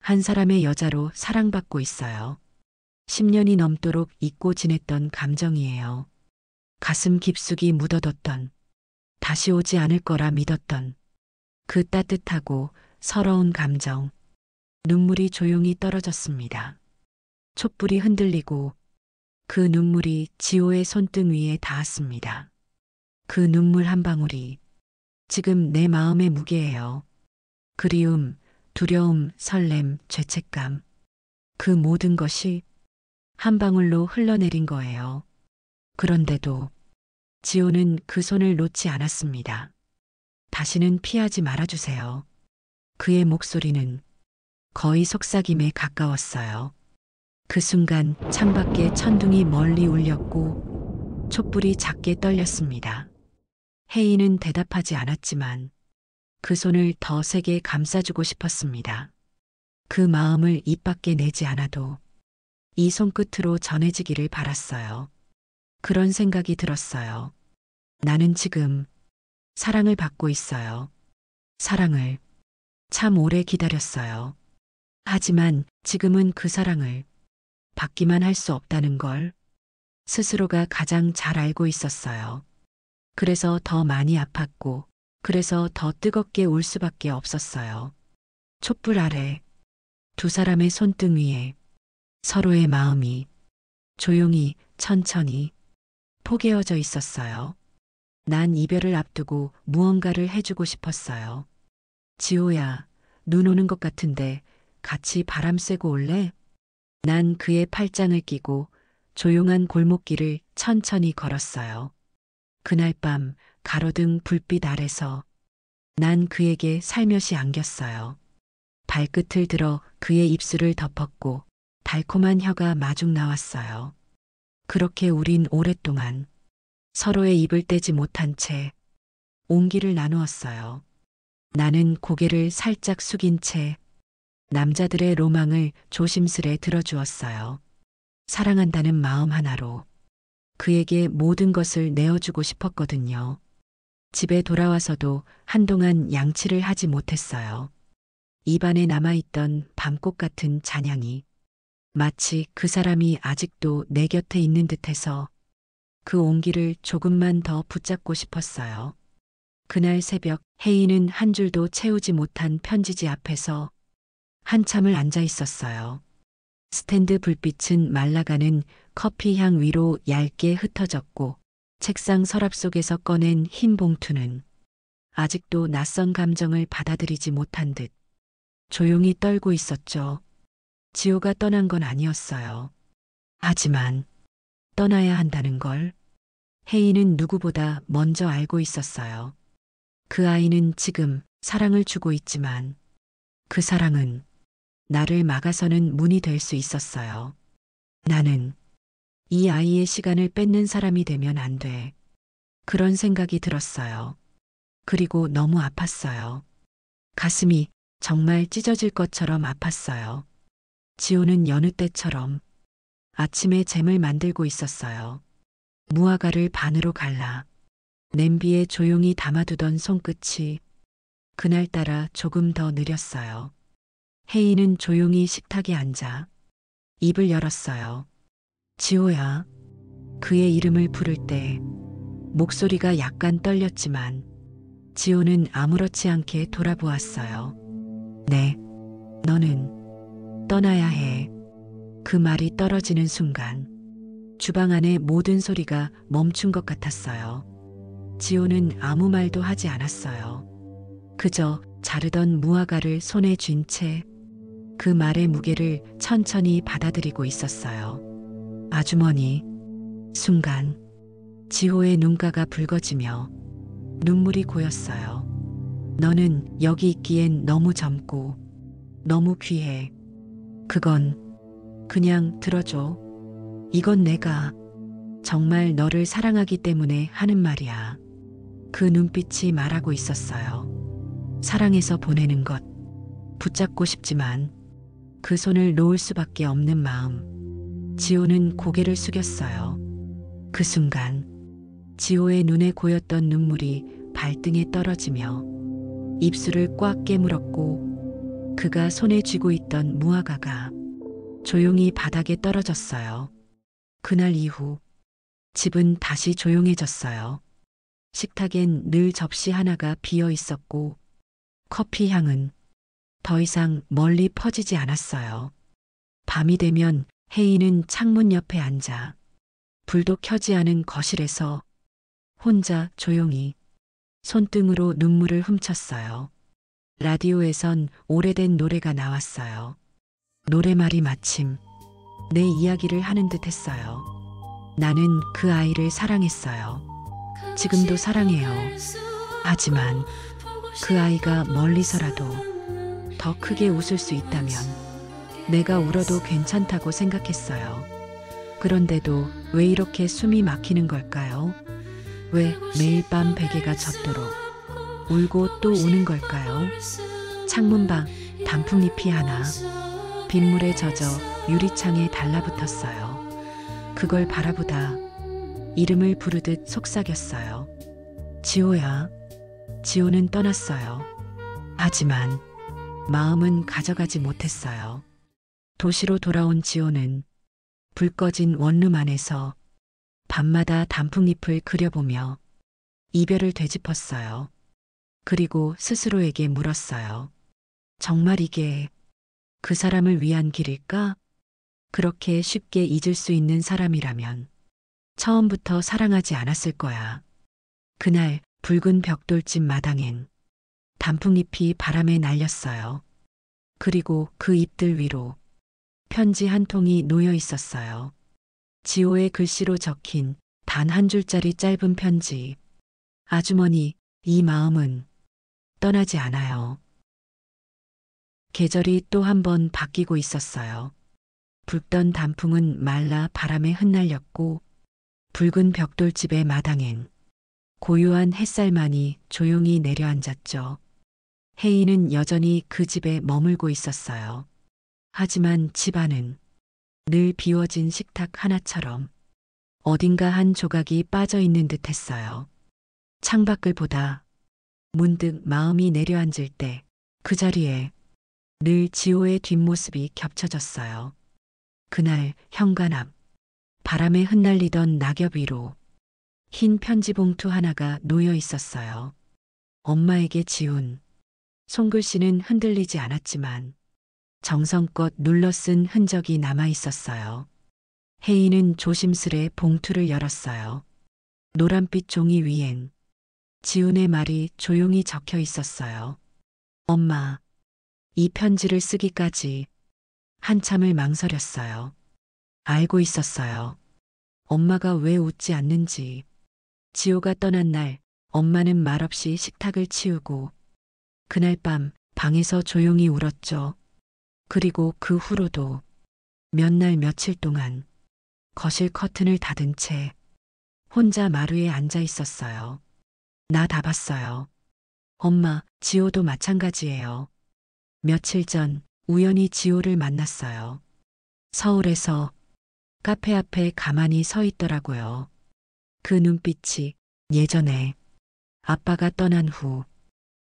한 사람의 여자로 사랑받고 있어요. 10년이 넘도록 잊고 지냈던 감정이에요. 가슴 깊숙이 묻어뒀던, 다시 오지 않을 거라 믿었던 그 따뜻하고 서러운 감정. 눈물이 조용히 떨어졌습니다. 촛불이 흔들리고 그 눈물이 지호의 손등 위에 닿았습니다. 그 눈물 한 방울이 지금 내 마음의 무게예요. 그리움, 두려움, 설렘, 죄책감. 그 모든 것이 한 방울로 흘러내린 거예요. 그런데도 지호는 그 손을 놓지 않았습니다. 다시는 피하지 말아주세요. 그의 목소리는 거의 속삭임에 가까웠어요. 그 순간 창밖에 천둥이 멀리 울렸고 촛불이 작게 떨렸습니다. 혜인은 대답하지 않았지만 그 손을 더 세게 감싸주고 싶었습니다. 그 마음을 입 밖에 내지 않아도 이 손끝으로 전해지기를 바랐어요. 그런 생각이 들었어요. 나는 지금 사랑을 받고 있어요. 사랑을 참 오래 기다렸어요. 하지만 지금은 그 사랑을 받기만 할 수 없다는 걸 스스로가 가장 잘 알고 있었어요. 그래서 더 많이 아팠고, 그래서 더 뜨겁게 울 수밖에 없었어요. 촛불 아래 두 사람의 손등 위에 서로의 마음이 조용히 천천히 포개어져 있었어요. 난 이별을 앞두고 무언가를 해주고 싶었어요. 지호야, 눈 오는 것 같은데 같이 바람 쐬고 올래? 난 그의 팔짱을 끼고 조용한 골목길을 천천히 걸었어요. 그날 밤 가로등 불빛 아래서 난 그에게 살며시 안겼어요. 발끝을 들어 그의 입술을 덮었고 달콤한 혀가 마중 나왔어요. 그렇게 우린 오랫동안 서로의 입을 떼지 못한 채 온기를 나누었어요. 나는 고개를 살짝 숙인 채 남자들의 로망을 조심스레 들어주었어요. 사랑한다는 마음 하나로 그에게 모든 것을 내어주고 싶었거든요. 집에 돌아와서도 한동안 양치를 하지 못했어요. 입안에 남아있던 밤꽃 같은 잔향이 마치 그 사람이 아직도 내 곁에 있는 듯해서 그 온기를 조금만 더 붙잡고 싶었어요. 그날 새벽 혜인은 한 줄도 채우지 못한 편지지 앞에서 한참을 앉아 있었어요. 스탠드 불빛은 말라가는 커피 향 위로 얇게 흩어졌고 책상 서랍 속에서 꺼낸 흰 봉투는 아직도 낯선 감정을 받아들이지 못한 듯 조용히 떨고 있었죠. 지호가 떠난 건 아니었어요. 하지만 떠나야 한다는 걸 혜인은 누구보다 먼저 알고 있었어요. 그 아이는 지금 사랑을 주고 있지만 그 사랑은 나를 막아서는 문이 될 수 있었어요. 나는 이 아이의 시간을 뺏는 사람이 되면 안 돼. 그런 생각이 들었어요. 그리고 너무 아팠어요. 가슴이 정말 찢어질 것처럼 아팠어요. 지호는 여느 때처럼 아침에 잼을 만들고 있었어요. 무화과를 반으로 갈라 냄비에 조용히 담아두던 손끝이 그날따라 조금 더 느렸어요. 혜인은 조용히 식탁에 앉아 입을 열었어요. 지호야. 그의 이름을 부를 때 목소리가 약간 떨렸지만 지호는 아무렇지 않게 돌아보았어요. 네, 너는 떠나야 해. 그 말이 떨어지는 순간 주방 안의 모든 소리가 멈춘 것 같았어요. 지호는 아무 말도 하지 않았어요. 그저 자르던 무화과를 손에 쥔 채 그 말의 무게를 천천히 받아들이고 있었어요. 아주머니. 순간 지호의 눈가가 붉어지며 눈물이 고였어요. 너는 여기 있기엔 너무 젊고 너무 귀해. 그건 그냥 들어줘. 이건 내가 정말 너를 사랑하기 때문에 하는 말이야. 그 눈빛이 말하고 있었어요. 사랑해서 보내는 것. 붙잡고 싶지만 그 손을 놓을 수밖에 없는 마음. 지호는 고개를 숙였어요. 그 순간 지호의 눈에 고였던 눈물이 발등에 떨어지며 입술을 꽉 깨물었고 그가 손에 쥐고 있던 무화과가 조용히 바닥에 떨어졌어요. 그날 이후 집은 다시 조용해졌어요. 식탁엔 늘 접시 하나가 비어 있었고 커피 향은 더 이상 멀리 퍼지지 않았어요. 밤이 되면 혜인은 창문 옆에 앉아 불도 켜지 않은 거실에서 혼자 조용히 손등으로 눈물을 훔쳤어요. 라디오에선 오래된 노래가 나왔어요. 노래말이 마침 내 이야기를 하는 듯 했어요. 나는 그 아이를 사랑했어요. 지금도 사랑해요. 하지만 그 아이가 멀리서라도 더 크게 웃을 수 있다면 내가 울어도 괜찮다고 생각했어요. 그런데도 왜 이렇게 숨이 막히는 걸까요? 왜 매일 밤 베개가 젖도록 울고 또 우는 걸까요? 창문 밖 단풍잎이 하나 빗물에 젖어 유리창에 달라붙었어요. 그걸 바라보다 이름을 부르듯 속삭였어요. 지호야. 지호는 떠났어요. 하지만 마음은 가져가지 못했어요. 도시로 돌아온 지호는 불 꺼진 원룸 안에서 밤마다 단풍잎을 그려보며 이별을 되짚었어요. 그리고 스스로에게 물었어요. 정말 이게 그 사람을 위한 길일까? 그렇게 쉽게 잊을 수 있는 사람이라면 처음부터 사랑하지 않았을 거야. 그날 붉은 벽돌집 마당엔 단풍잎이 바람에 날렸어요. 그리고 그 잎들 위로 편지 한 통이 놓여 있었어요. 지호의 글씨로 적힌 단 한 줄짜리 짧은 편지. 아주머니, 이 마음은 떠나지 않아요. 계절이 또 한 번 바뀌고 있었어요. 붉던 단풍은 말라 바람에 흩날렸고 붉은 벽돌집의 마당엔 고요한 햇살만이 조용히 내려앉았죠. 혜인은 여전히 그 집에 머물고 있었어요. 하지만 집 안은 늘 비워진 식탁 하나처럼 어딘가 한 조각이 빠져 있는 듯 했어요. 창밖을 보다 문득 마음이 내려앉을 때 그 자리에 늘 지호의 뒷모습이 겹쳐졌어요. 그날 현관 앞 바람에 흩날리던 낙엽 위로 흰 편지 봉투 하나가 놓여 있었어요. 엄마에게 지운. 손글씨는 흔들리지 않았지만 정성껏 눌러 쓴 흔적이 남아 있었어요. 혜인은 조심스레 봉투를 열었어요. 노란빛 종이 위엔 지훈의 말이 조용히 적혀 있었어요. 엄마, 이 편지를 쓰기까지 한참을 망설였어요. 알고 있었어요. 엄마가 왜 웃지 않는지. 지호가 떠난 날 엄마는 말없이 식탁을 치우고 그날 밤 방에서 조용히 울었죠. 그리고 그 후로도 몇 날 며칠 동안 거실 커튼을 닫은 채 혼자 마루에 앉아 있었어요. 나 다 봤어요. 엄마, 지호도 마찬가지예요. 며칠 전 우연히 지호를 만났어요. 서울에서 카페 앞에 가만히 서 있더라고요. 그 눈빛이 예전에 아빠가 떠난 후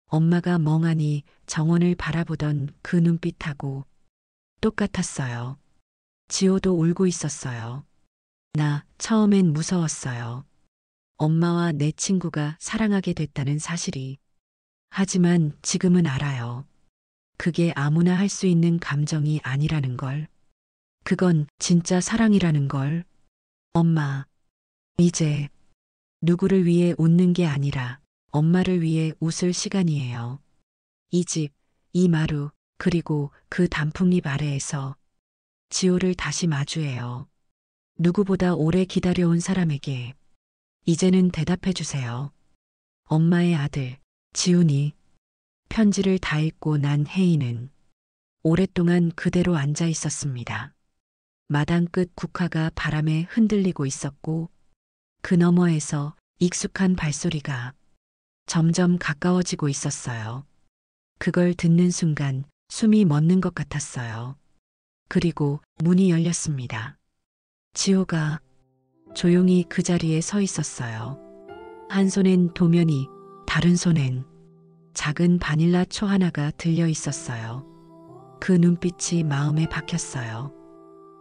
엄마가 멍하니 정원을 바라보던 그 눈빛하고 똑같았어요. 지호도 울고 있었어요. 나 처음엔 무서웠어요. 엄마와 내 친구가 사랑하게 됐다는 사실이. 하지만 지금은 알아요. 그게 아무나 할 수 있는 감정이 아니라는 걸. 그건 진짜 사랑이라는 걸. 엄마, 이제 누구를 위해 웃는 게 아니라 엄마를 위해 웃을 시간이에요. 이 집, 이 마루, 그리고 그 단풍잎 아래에서 지호를 다시 마주해요. 누구보다 오래 기다려온 사람에게 이제는 대답해 주세요. 엄마의 아들, 지훈이. 편지를 다 읽고 난 혜인은 오랫동안 그대로 앉아 있었습니다. 마당 끝 국화가 바람에 흔들리고 있었고 그 너머에서 익숙한 발소리가 점점 가까워지고 있었어요. 그걸 듣는 순간 숨이 멎는 것 같았어요. 그리고 문이 열렸습니다. 지호가 조용히 그 자리에 서 있었어요. 한 손엔 도면이, 다른 손엔 작은 바닐라 초 하나가 들려 있었어요. 그 눈빛이 마음에 박혔어요.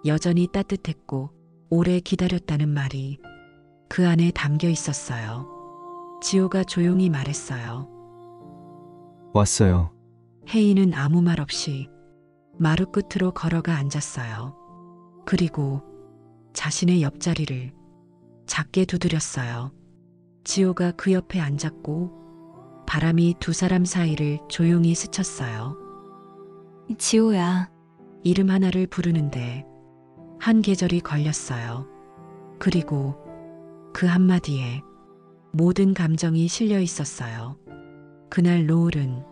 여전히 따뜻했고 오래 기다렸다는 말이 그 안에 담겨 있었어요. 지호가 조용히 말했어요. 왔어요. 혜인은 아무 말 없이 마루 끝으로 걸어가 앉았어요. 그리고 자신의 옆자리를 작게 두드렸어요. 지호가 그 옆에 앉았고 바람이 두 사람 사이를 조용히 스쳤어요. 지호야, 이름 하나를 부르는데 한 계절이 걸렸어요. 그리고 그 한마디에 모든 감정이 실려 있었어요. 그날 노을은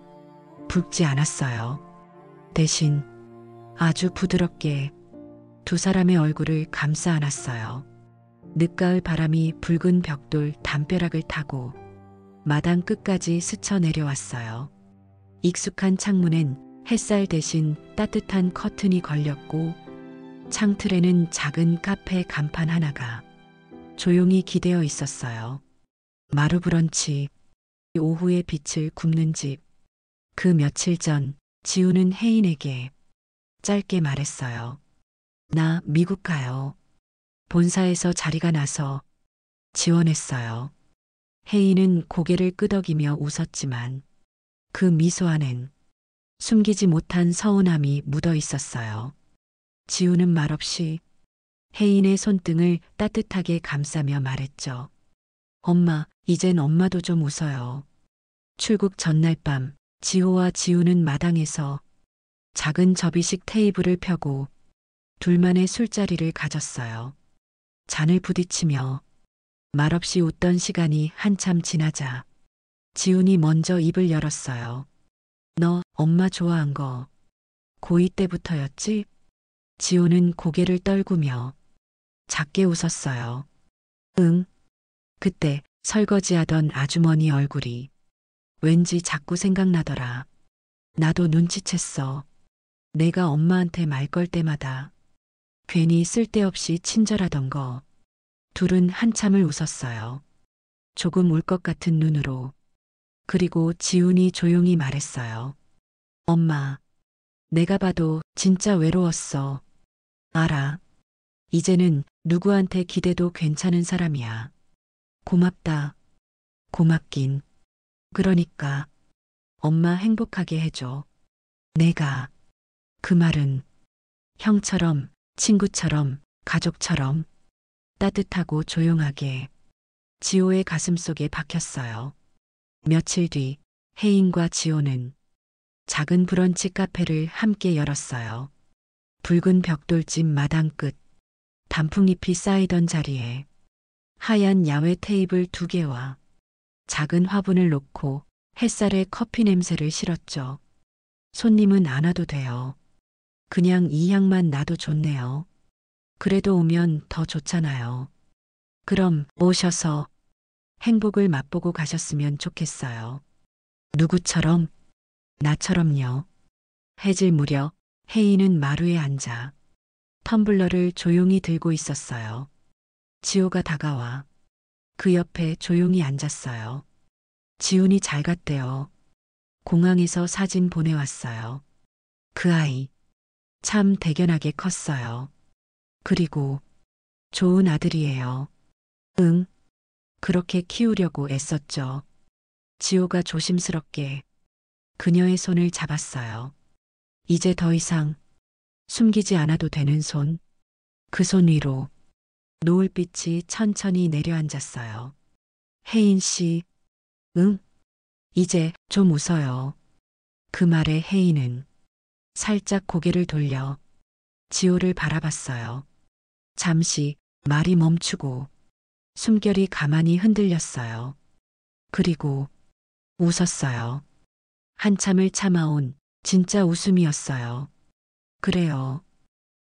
붉지 않았어요. 대신 아주 부드럽게 두 사람의 얼굴을 감싸 안았어요. 늦가을 바람이 붉은 벽돌 담벼락을 타고 마당 끝까지 스쳐 내려왔어요. 익숙한 창문엔 햇살 대신 따뜻한 커튼이 걸렸고 창틀에는 작은 카페 간판 하나가 조용히 기대어 있었어요. 마루 브런치, 오후의 빛을 굽는 집. 그 며칠 전 지우는 혜인에게 짧게 말했어요. 나 미국 가요. 본사에서 자리가 나서 지원했어요. 혜인은 고개를 끄덕이며 웃었지만 그 미소 안엔 숨기지 못한 서운함이 묻어 있었어요. 지우는 말없이 혜인의 손등을 따뜻하게 감싸며 말했죠. 엄마, 이젠 엄마도 좀 웃어요. 출국 전날 밤 지호와 지우는 마당에서 작은 접이식 테이블을 펴고 둘만의 술자리를 가졌어요. 잔을 부딪히며 말없이 웃던 시간이 한참 지나자 지훈이 먼저 입을 열었어요. 너 엄마 좋아한 거 고2 때부터였지? 지호는 고개를 떨구며 작게 웃었어요. 응. 그때 설거지하던 아주머니 얼굴이 왠지 자꾸 생각나더라. 나도 눈치챘어. 내가 엄마한테 말 걸 때마다 괜히 쓸데없이 친절하던 거. 둘은 한참을 웃었어요. 조금 울 것 같은 눈으로. 그리고 지훈이 조용히 말했어요. 엄마, 내가 봐도 진짜 외로웠어. 알아. 이제는 누구한테 기대도 괜찮은 사람이야. 고맙다. 고맙긴. 그러니까 엄마 행복하게 해줘. 내가. 그 말은 형처럼, 친구처럼, 가족처럼 따뜻하고 조용하게 지호의 가슴속에 박혔어요. 며칠 뒤 혜인과 지호는 작은 브런치 카페를 함께 열었어요. 붉은 벽돌집 마당 끝 단풍잎이 쌓이던 자리에 하얀 야외 테이블 2개와 작은 화분을 놓고 햇살에 커피 냄새를 실었죠. 손님은 안 와도 돼요. 그냥 이 향만 나도 좋네요. 그래도 오면 더 좋잖아요. 그럼 오셔서 행복을 맛보고 가셨으면 좋겠어요. 누구처럼? 나처럼요. 해질 무렵 혜인은 마루에 앉아 텀블러를 조용히 들고 있었어요. 지호가 다가와 그 옆에 조용히 앉았어요. 지훈이 잘 갔대요. 공항에서 사진 보내왔어요. 그 아이 참 대견하게 컸어요. 그리고 좋은 아들이에요. 응, 그렇게 키우려고 애썼죠. 지호가 조심스럽게 그녀의 손을 잡았어요. 이제 더 이상 숨기지 않아도 되는 손. 그 손 위로 노을빛이 천천히 내려앉았어요. 혜인 씨, 응? 이제 좀 웃어요. 그 말에 혜인은 살짝 고개를 돌려 지호를 바라봤어요. 잠시 말이 멈추고 숨결이 가만히 흔들렸어요. 그리고 웃었어요. 한참을 참아온 진짜 웃음이었어요. 그래요.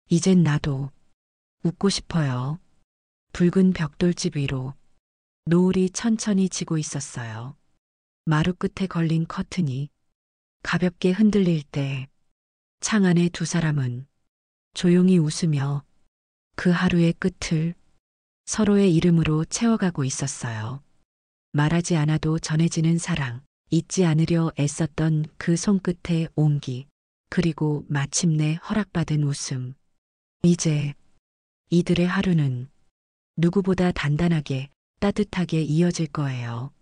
이젠 나도 웃고 싶어요. 붉은 벽돌집 위로 노을이 천천히 지고 있었어요. 마루 끝에 걸린 커튼이 가볍게 흔들릴 때 창 안에 두 사람은 조용히 웃으며 그 하루의 끝을 서로의 이름으로 채워가고 있었어요. 말하지 않아도 전해지는 사랑, 잊지 않으려 애썼던 그 손끝의 온기, 그리고 마침내 허락받은 웃음. 이제 이들의 하루는 누구보다 단단하게 따뜻하게 이어질 거예요.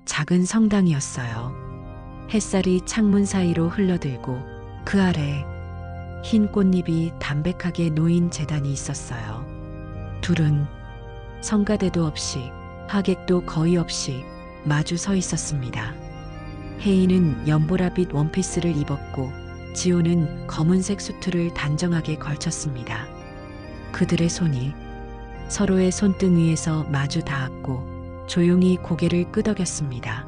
작은 성당이었어요. 햇살이 창문 사이로 흘러들고 그 아래 흰 꽃잎이 담백하게 놓인 제단이 있었어요. 둘은 성가대도 없이 하객도 거의 없이 마주 서 있었습니다. 혜인은 연보라빛 원피스를 입었고 지호는 검은색 수트를 단정하게 걸쳤습니다. 그들의 손이 서로의 손등 위에서 마주 닿았고 조용히 고개를 끄덕였습니다.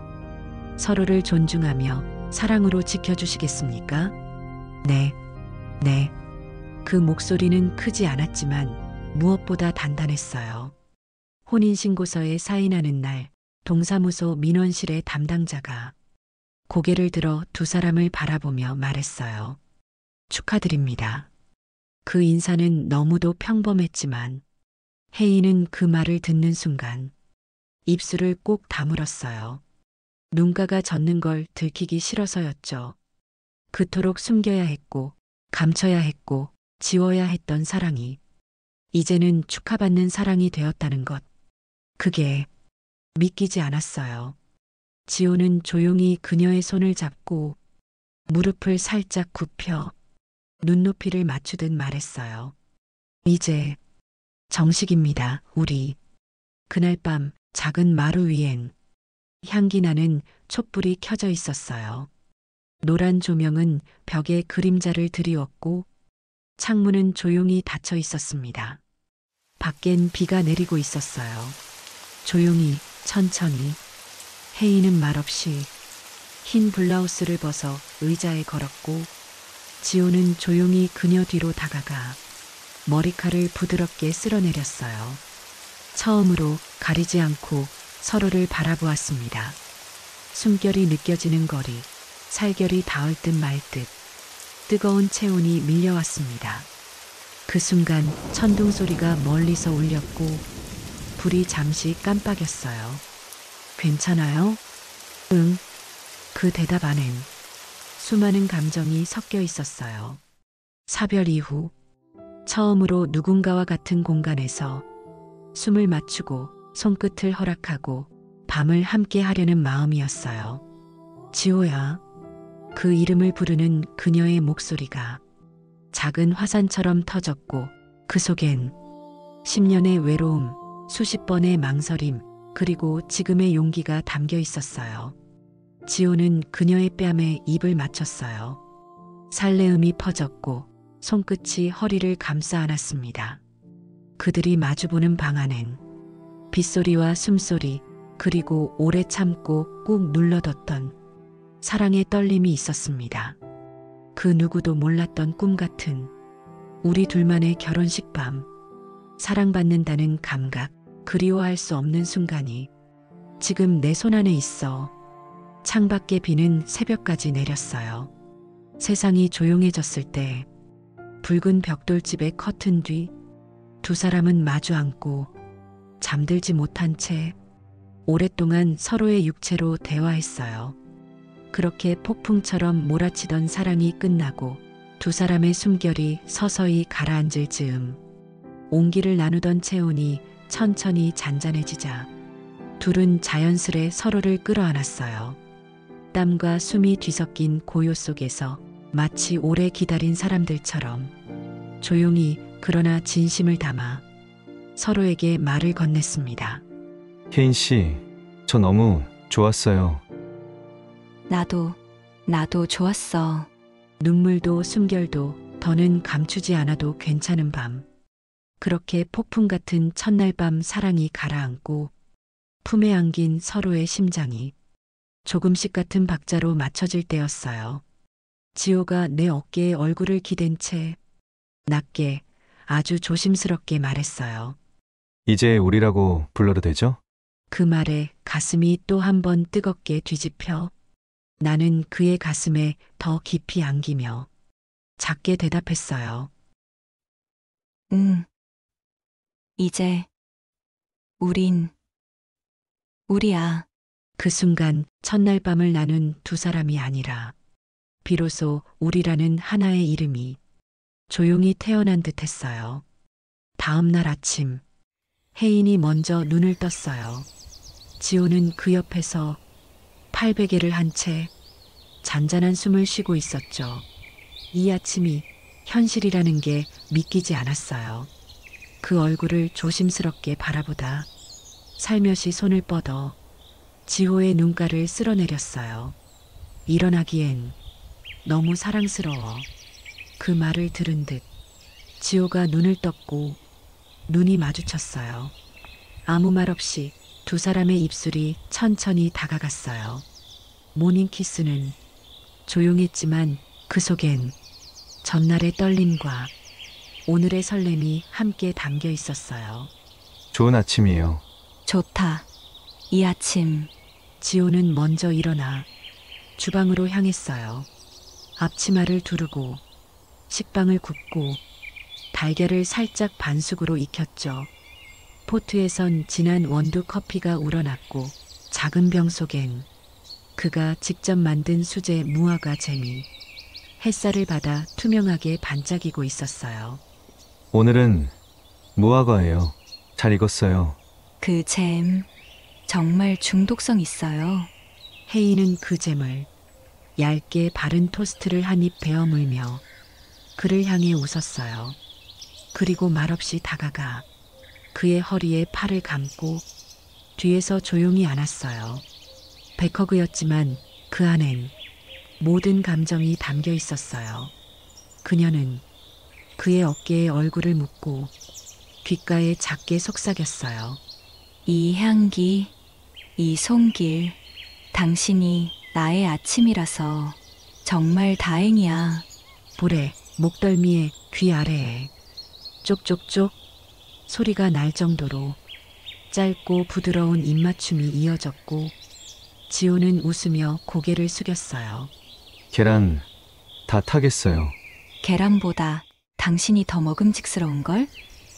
서로를 존중하며 사랑으로 지켜주시겠습니까? 네, 네. 그 목소리는 크지 않았지만 무엇보다 단단했어요. 혼인신고서에 사인하는 날 동사무소 민원실의 담당자가 고개를 들어 두 사람을 바라보며 말했어요. 축하드립니다. 그 인사는 너무도 평범했지만 혜인은 그 말을 듣는 순간 입술을 꼭 다물었어요. 눈가가 젖는 걸 들키기 싫어서였죠. 그토록 숨겨야 했고 감춰야 했고 지워야 했던 사랑이 이제는 축하받는 사랑이 되었다는 것. 그게 믿기지 않았어요. 지호는 조용히 그녀의 손을 잡고 무릎을 살짝 굽혀 눈높이를 맞추듯 말했어요. 이제 정식입니다, 우리. 그날 밤 작은 마루 위엔 향기 나는 촛불이 켜져 있었어요. 노란 조명은 벽에 그림자를 드리웠고 창문은 조용히 닫혀 있었습니다. 밖엔 비가 내리고 있었어요. 조용히, 천천히. 혜인은 말없이 흰 블라우스를 벗어 의자에 걸었고 지호는 조용히 그녀 뒤로 다가가 머리칼을 부드럽게 쓸어내렸어요. 처음으로 가리지 않고 서로를 바라보았습니다. 숨결이 느껴지는 거리, 살결이 닿을 듯 말 듯 뜨거운 체온이 밀려왔습니다. 그 순간 천둥 소리가 멀리서 울렸고 불이 잠시 깜빡였어요. 괜찮아요? 응. 그 대답 안엔 수많은 감정이 섞여 있었어요. 사별 이후 처음으로 누군가와 같은 공간에서 숨을 맞추고 손끝을 허락하고 밤을 함께 하려는 마음이었어요. 지호야. 그 이름을 부르는 그녀의 목소리가 작은 화산처럼 터졌고 그 속엔 10년의 외로움, 수십 번의 망설임, 그리고 지금의 용기가 담겨 있었어요. 지호는 그녀의 뺨에 입을 맞췄어요. 살레음이 퍼졌고 손끝이 허리를 감싸 안았습니다. 그들이 마주보는 방 안엔 빗소리와 숨소리, 그리고 오래 참고 꾹 눌러뒀던 사랑의 떨림이 있었습니다. 그 누구도 몰랐던 꿈 같은 우리 둘만의 결혼식 밤, 사랑받는다는 감각, 그리워할 수 없는 순간이 지금 내 손 안에 있어. 창밖에 비는 새벽까지 내렸어요. 세상이 조용해졌을 때 붉은 벽돌집의 커튼 뒤 두 사람은 마주 앉고 잠들지 못한 채 오랫동안 서로의 육체로 대화했어요. 그렇게 폭풍처럼 몰아치던 사랑이 끝나고 두 사람의 숨결이 서서히 가라앉을 즈음 온기를 나누던 체온이 천천히 잔잔해지자 둘은 자연스레 서로를 끌어안았어요. 땀과 숨이 뒤섞인 고요 속에서 마치 오래 기다린 사람들처럼 조용히 그러나 진심을 담아 서로에게 말을 건넸습니다. 혜인 씨, 저 너무 좋았어요. 나도 좋았어. 눈물도 숨결도 더는 감추지 않아도 괜찮은 밤. 그렇게 폭풍 같은 첫날 밤 사랑이 가라앉고 품에 안긴 서로의 심장이 조금씩 같은 박자로 맞춰질 때였어요. 지호가 내 어깨에 얼굴을 기댄 채 낮게 아주 조심스럽게 말했어요. 이제 우리라고 불러도 되죠? 그 말에 가슴이 또 한 번 뜨겁게 뒤집혀 나는 그의 가슴에 더 깊이 안기며 작게 대답했어요. 응. 이제 우리야. 그 순간 첫날 밤을 나눈 두 사람이 아니라 비로소 우리라는 하나의 이름이 조용히 태어난 듯 했어요. 다음 날 아침 혜인이 먼저 눈을 떴어요. 지호는 그 옆에서 팔베개를 한 채 잔잔한 숨을 쉬고 있었죠. 이 아침이 현실이라는 게 믿기지 않았어요. 그 얼굴을 조심스럽게 바라보다 살며시 손을 뻗어 지호의 눈가를 쓸어내렸어요. 일어나기엔 너무 사랑스러워. 그 말을 들은 듯 지호가 눈을 떴고 눈이 마주쳤어요. 아무 말 없이 두 사람의 입술이 천천히 다가갔어요. 모닝키스는 조용했지만 그 속엔 전날의 떨림과 오늘의 설렘이 함께 담겨 있었어요. 좋은 아침이에요. 좋다. 이 아침. 지호는 먼저 일어나 주방으로 향했어요. 앞치마를 두르고 식빵을 굽고 달걀을 살짝 반숙으로 익혔죠. 포트에선 진한 원두 커피가 우러났고 작은 병 속엔 그가 직접 만든 수제 무화과 잼이 햇살을 받아 투명하게 반짝이고 있었어요. 오늘은 무화과예요. 잘 익었어요. 그 잼 정말 중독성 있어요. 혜인은 그 잼을 얇게 바른 토스트를 한 입 베어 물며 그를 향해 웃었어요. 그리고 말없이 다가가 그의 허리에 팔을 감고 뒤에서 조용히 안았어요. 백허그였지만 그 안엔 모든 감정이 담겨 있었어요. 그녀는 그의 어깨에 얼굴을 묻고 귓가에 작게 속삭였어요. 이 향기, 이 손길, 당신이 나의 아침이라서 정말 다행이야. 볼에 목덜미의 귀 아래에 쪽쪽쪽 소리가 날 정도로 짧고 부드러운 입맞춤이 이어졌고 지호는 웃으며 고개를 숙였어요. 계란 다 타겠어요. 계란보다 당신이 더 먹음직스러운걸?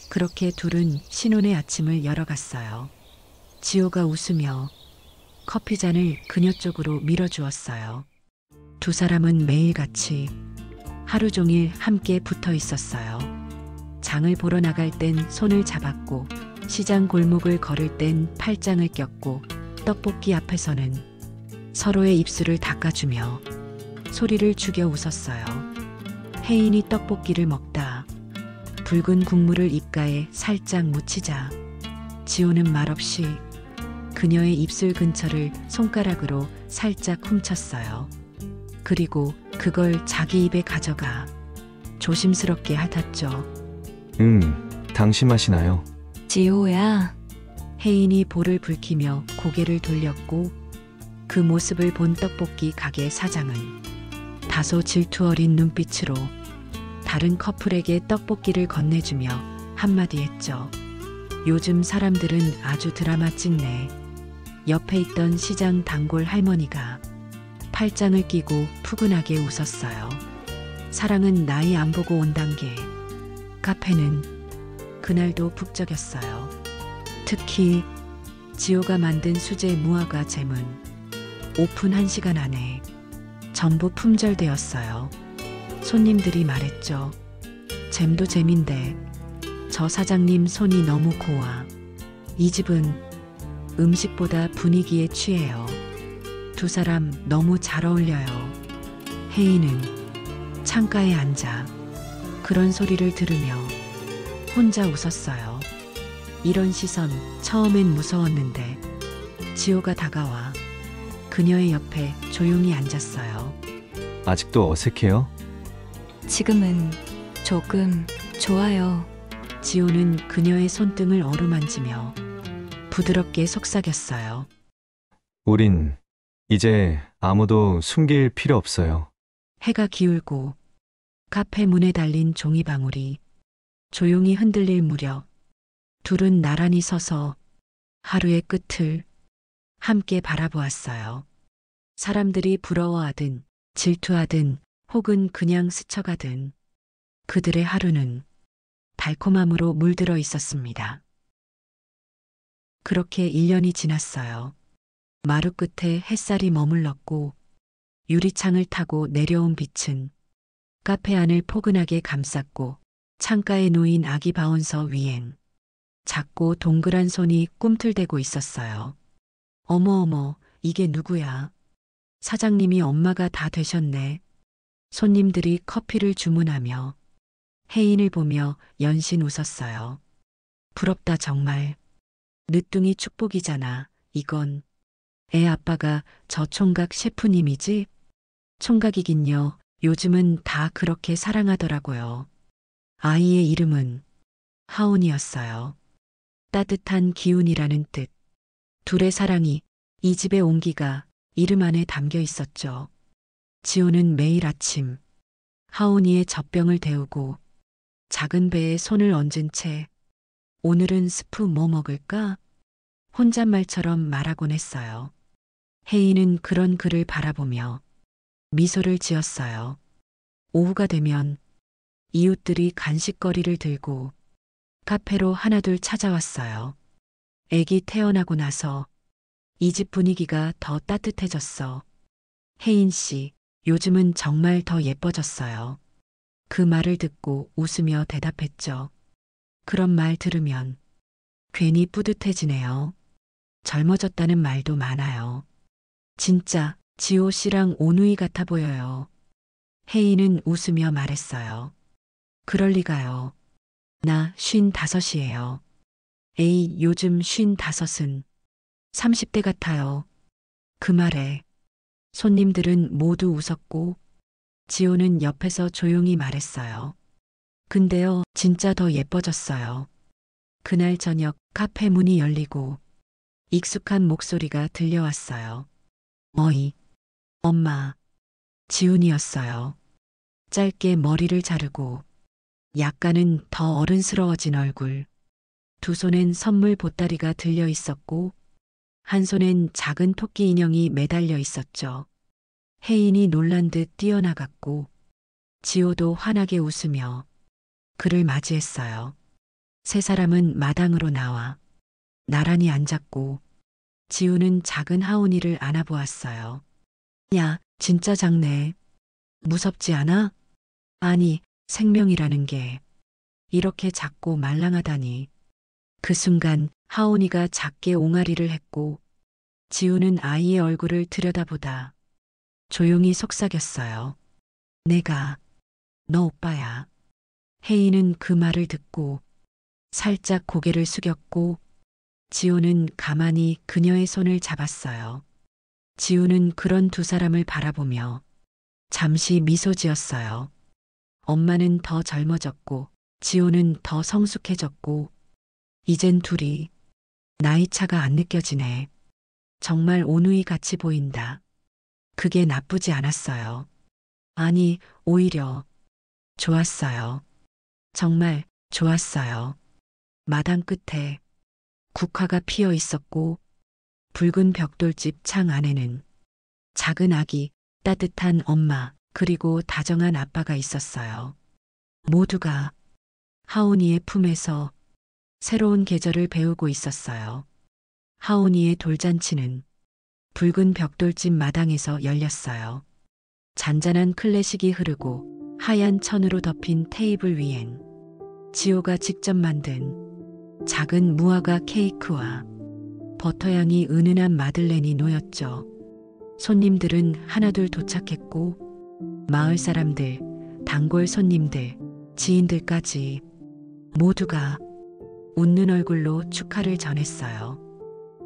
그렇게 둘은 신혼의 아침을 열어갔어요. 지호가 웃으며 커피잔을 그녀 쪽으로 밀어주었어요. 두 사람은 매일같이 하루 종일 함께 붙어 있었어요. 장을 보러 나갈 땐 손을 잡았고 시장 골목을 걸을 땐 팔짱을 꼈고 떡볶이 앞에서는 서로의 입술을 닦아주며 소리를 죽여 웃었어요. 혜인이 떡볶이를 먹다 붉은 국물을 입가에 살짝 묻히자 지호는 말없이 그녀의 입술 근처를 손가락으로 살짝 훔쳤어요. 그리고 그걸 자기 입에 가져가 조심스럽게 핥았죠. 당신 맛이 나요. 지호야, 혜인이 볼을 붉히며 고개를 돌렸고 그 모습을 본 떡볶이 가게 사장은 다소 질투 어린 눈빛으로 다른 커플에게 떡볶이를 건네주며 한마디 했죠. 요즘 사람들은 아주 드라마 찍네. 옆에 있던 시장 단골 할머니가 팔짱을 끼고 푸근하게 웃었어요. 사랑은 나이 안 보고 온단 게. 카페는 그날도 북적였어요. 특히 지호가 만든 수제 무화과 잼은 오픈 1시간 안에 전부 품절되었어요. 손님들이 말했죠. 잼도 잼인데 저 사장님 손이 너무 고와. 이 집은 음식보다 분위기에 취해요. 두 사람 너무 잘 어울려요. 혜인은 창가에 앉아 그런 소리를 들으며 혼자 웃었어요. 이런 시선 처음엔 무서웠는데 지호가 다가와 그녀의 옆에 조용히 앉았어요. 아직도 어색해요? 지금은 조금 좋아요. 지호는 그녀의 손등을 어루만지며 부드럽게 속삭였어요. 우린 이제 아무도 숨길 필요 없어요. 해가 기울고 카페 문에 달린 종이방울이 조용히 흔들릴 무렵 둘은 나란히 서서 하루의 끝을 함께 바라보았어요. 사람들이 부러워하든 질투하든 혹은 그냥 스쳐가든 그들의 하루는 달콤함으로 물들어 있었습니다. 그렇게 1년이 지났어요. 마루 끝에 햇살이 머물렀고 유리창을 타고 내려온 빛은 카페 안을 포근하게 감쌌고 창가에 놓인 아기 바운서 위엔 작고 동그란 손이 꿈틀대고 있었어요. 어머, 이게 누구야? 사장님이 엄마가 다 되셨네. 손님들이 커피를 주문하며 혜인을 보며 연신 웃었어요. 부럽다 정말. 늦둥이 축복이잖아. 이건 애 아빠가 저 총각 셰프님이지? 총각이긴요. 요즘은 다 그렇게 사랑하더라고요. 아이의 이름은 하온이었어요. 따뜻한 기운이라는 뜻. 둘의 사랑이 이 집의 온기가 이름 안에 담겨 있었죠. 지호는 매일 아침 하온이의 젖병을 데우고 작은 배에 손을 얹은 채 오늘은 스프 뭐 먹을까? 혼잣말처럼 말하곤 했어요. 혜인은 그런 그를 바라보며 미소를 지었어요. 오후가 되면 이웃들이 간식거리를 들고 카페로 하나둘 찾아왔어요. 애기 태어나고 나서 이 집 분위기가 더 따뜻해졌어. 혜인 씨, 요즘은 정말 더 예뻐졌어요. 그 말을 듣고 웃으며 대답했죠. 그런 말 들으면 괜히 뿌듯해지네요. 젊어졌다는 말도 많아요. 진짜 지호 씨랑 오누이 같아 보여요. 혜인은 웃으며 말했어요. 그럴 리가요. 나 55이에요. 에이, 요즘 55은 30대 같아요. 그 말에 손님들은 모두 웃었고 지호는 옆에서 조용히 말했어요. 근데요, 진짜 더 예뻐졌어요. 그날 저녁 카페 문이 열리고 익숙한 목소리가 들려왔어요. 어이, 엄마. 지훈이었어요. 짧게 머리를 자르고 약간은 더 어른스러워진 얼굴. 두 손엔 선물 보따리가 들려 있었고 한 손엔 작은 토끼 인형이 매달려 있었죠. 혜인이 놀란 듯 뛰어나갔고 지호도 환하게 웃으며 그를 맞이했어요. 세 사람은 마당으로 나와 나란히 앉았고 지우는 작은 하온이를 안아보았어요. 야, 진짜 작네. 무섭지 않아? 아니, 생명이라는 게 이렇게 작고 말랑하다니. 그 순간 하온이가 작게 옹알이를 했고 지우는 아이의 얼굴을 들여다보다 조용히 속삭였어요. 내가 너 오빠야. 혜인은 그 말을 듣고 살짝 고개를 숙였고 지우는 가만히 그녀의 손을 잡았어요. 지우는 그런 두 사람을 바라보며 잠시 미소 지었어요. 엄마는 더 젊어졌고 지우는 더 성숙해졌고 이젠 둘이 나이 차가 안 느껴지네. 정말 온누이 같이 보인다. 그게 나쁘지 않았어요. 아니, 오히려 좋았어요. 정말 좋았어요. 마당 끝에 국화가 피어 있었고 붉은 벽돌집 창 안에는 작은 아기, 따뜻한 엄마, 그리고 다정한 아빠가 있었어요. 모두가 하온이의 품에서 새로운 계절을 배우고 있었어요. 하온이의 돌잔치는 붉은 벽돌집 마당에서 열렸어요. 잔잔한 클래식이 흐르고 하얀 천으로 덮인 테이블 위엔 지호가 직접 만든 작은 무화과 케이크와 버터향이 은은한 마들렌이 놓였죠. 손님들은 하나둘 도착했고 마을 사람들, 단골 손님들, 지인들까지 모두가 웃는 얼굴로 축하를 전했어요.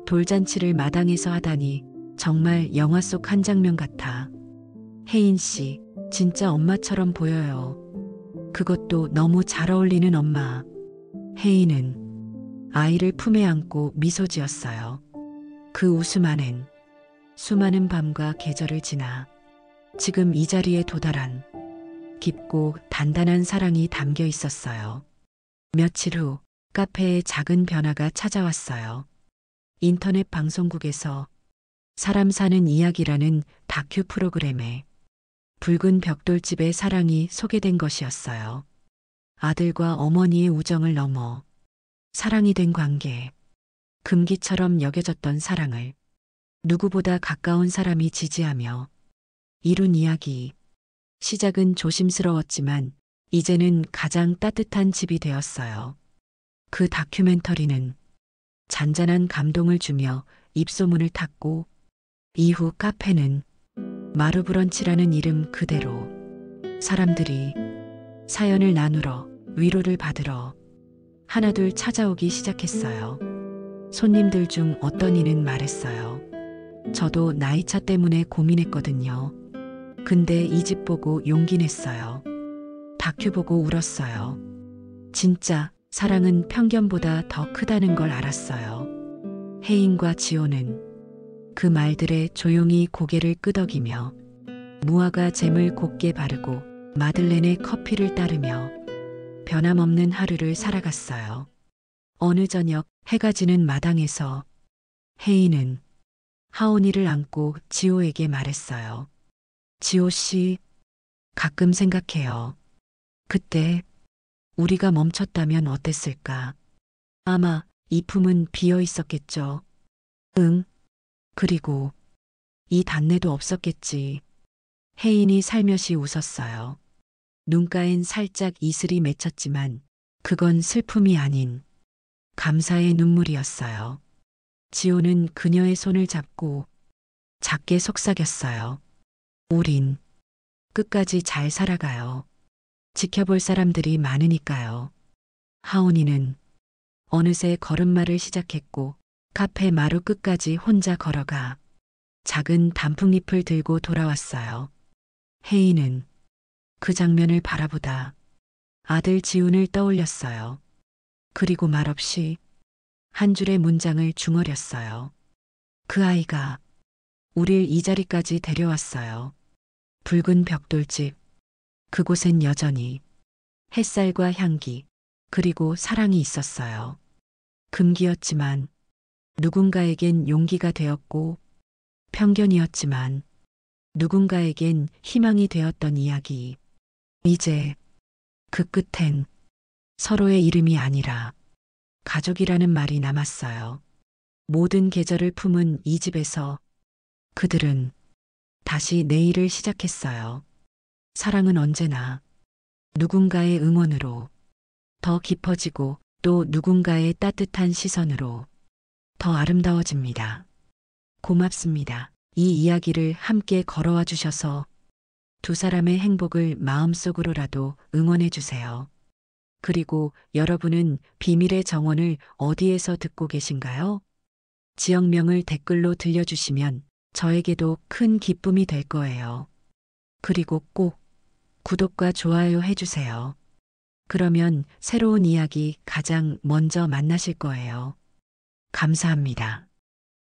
돌잔치를 마당에서 하다니 정말 영화 속 한 장면 같아. 혜인 씨, 진짜 엄마처럼 보여요. 그것도 너무 잘 어울리는 엄마. 혜인은 아이를 품에 안고 미소 지었어요. 그 웃음 안엔 수많은 밤과 계절을 지나 지금 이 자리에 도달한 깊고 단단한 사랑이 담겨 있었어요. 며칠 후 카페에 작은 변화가 찾아왔어요. 인터넷 방송국에서 사람 사는 이야기라는 다큐 프로그램에 붉은 벽돌집의 사랑이 소개된 것이었어요. 아들과 어머니의 우정을 넘어 사랑이 된 관계, 금기처럼 여겨졌던 사랑을 누구보다 가까운 사람이 지지하며 이룬 이야기. 시작은 조심스러웠지만 이제는 가장 따뜻한 집이 되었어요. 그 다큐멘터리는 잔잔한 감동을 주며 입소문을 탔고 이후 카페는 마루브런치라는 이름 그대로 사람들이 사연을 나누러 위로를 받으러 하나둘 찾아오기 시작했어요. 손님들 중 어떤 이는 말했어요. 저도 나이차 때문에 고민했거든요. 근데 이 집 보고 용기 냈어요. 다큐 보고 울었어요. 진짜 사랑은 편견보다 더 크다는 걸 알았어요. 혜인과 지호는 그 말들에 조용히 고개를 끄덕이며 무화과 잼을 곱게 바르고 마들렌의 커피를 따르며 변함없는 하루를 살아갔어요. 어느 저녁 해가 지는 마당에서 혜인은 하온이를 안고 지호에게 말했어요. 지호 씨, 가끔 생각해요. 그때 우리가 멈췄다면 어땠을까? 아마 이 품은 비어 있었겠죠. 응. 그리고 이 단내도 없었겠지. 혜인이 살며시 웃었어요. 눈가엔 살짝 이슬이 맺혔지만 그건 슬픔이 아닌 감사의 눈물이었어요. 지호는 그녀의 손을 잡고 작게 속삭였어요. 우린 끝까지 잘 살아가요. 지켜볼 사람들이 많으니까요. 하온이는 어느새 걸음마를 시작했고 카페 마루 끝까지 혼자 걸어가 작은 단풍잎을 들고 돌아왔어요. 혜인은 그 장면을 바라보다 아들 지훈을 떠올렸어요. 그리고 말없이 한 줄의 문장을 중얼였어요. 그 아이가 우릴 이 자리까지 데려왔어요. 붉은 벽돌집. 그곳엔 여전히 햇살과 향기, 그리고 사랑이 있었어요. 금기였지만 누군가에겐 용기가 되었고 편견이었지만 누군가에겐 희망이 되었던 이야기. 이제 그 끝엔 서로의 이름이 아니라 가족이라는 말이 남았어요. 모든 계절을 품은 이 집에서 그들은 다시 내일을 시작했어요. 사랑은 언제나 누군가의 응원으로 더 깊어지고 또 누군가의 따뜻한 시선으로 더 아름다워집니다. 고맙습니다. 이 이야기를 함께 걸어와 주셔서 두 사람의 행복을 마음속으로라도 응원해 주세요. 그리고 여러분은 비밀의 정원을 어디에서 듣고 계신가요? 지역명을 댓글로 들려주시면 저에게도 큰 기쁨이 될 거예요. 그리고 꼭 구독과 좋아요 해주세요. 그러면 새로운 이야기 가장 먼저 만나실 거예요. 감사합니다.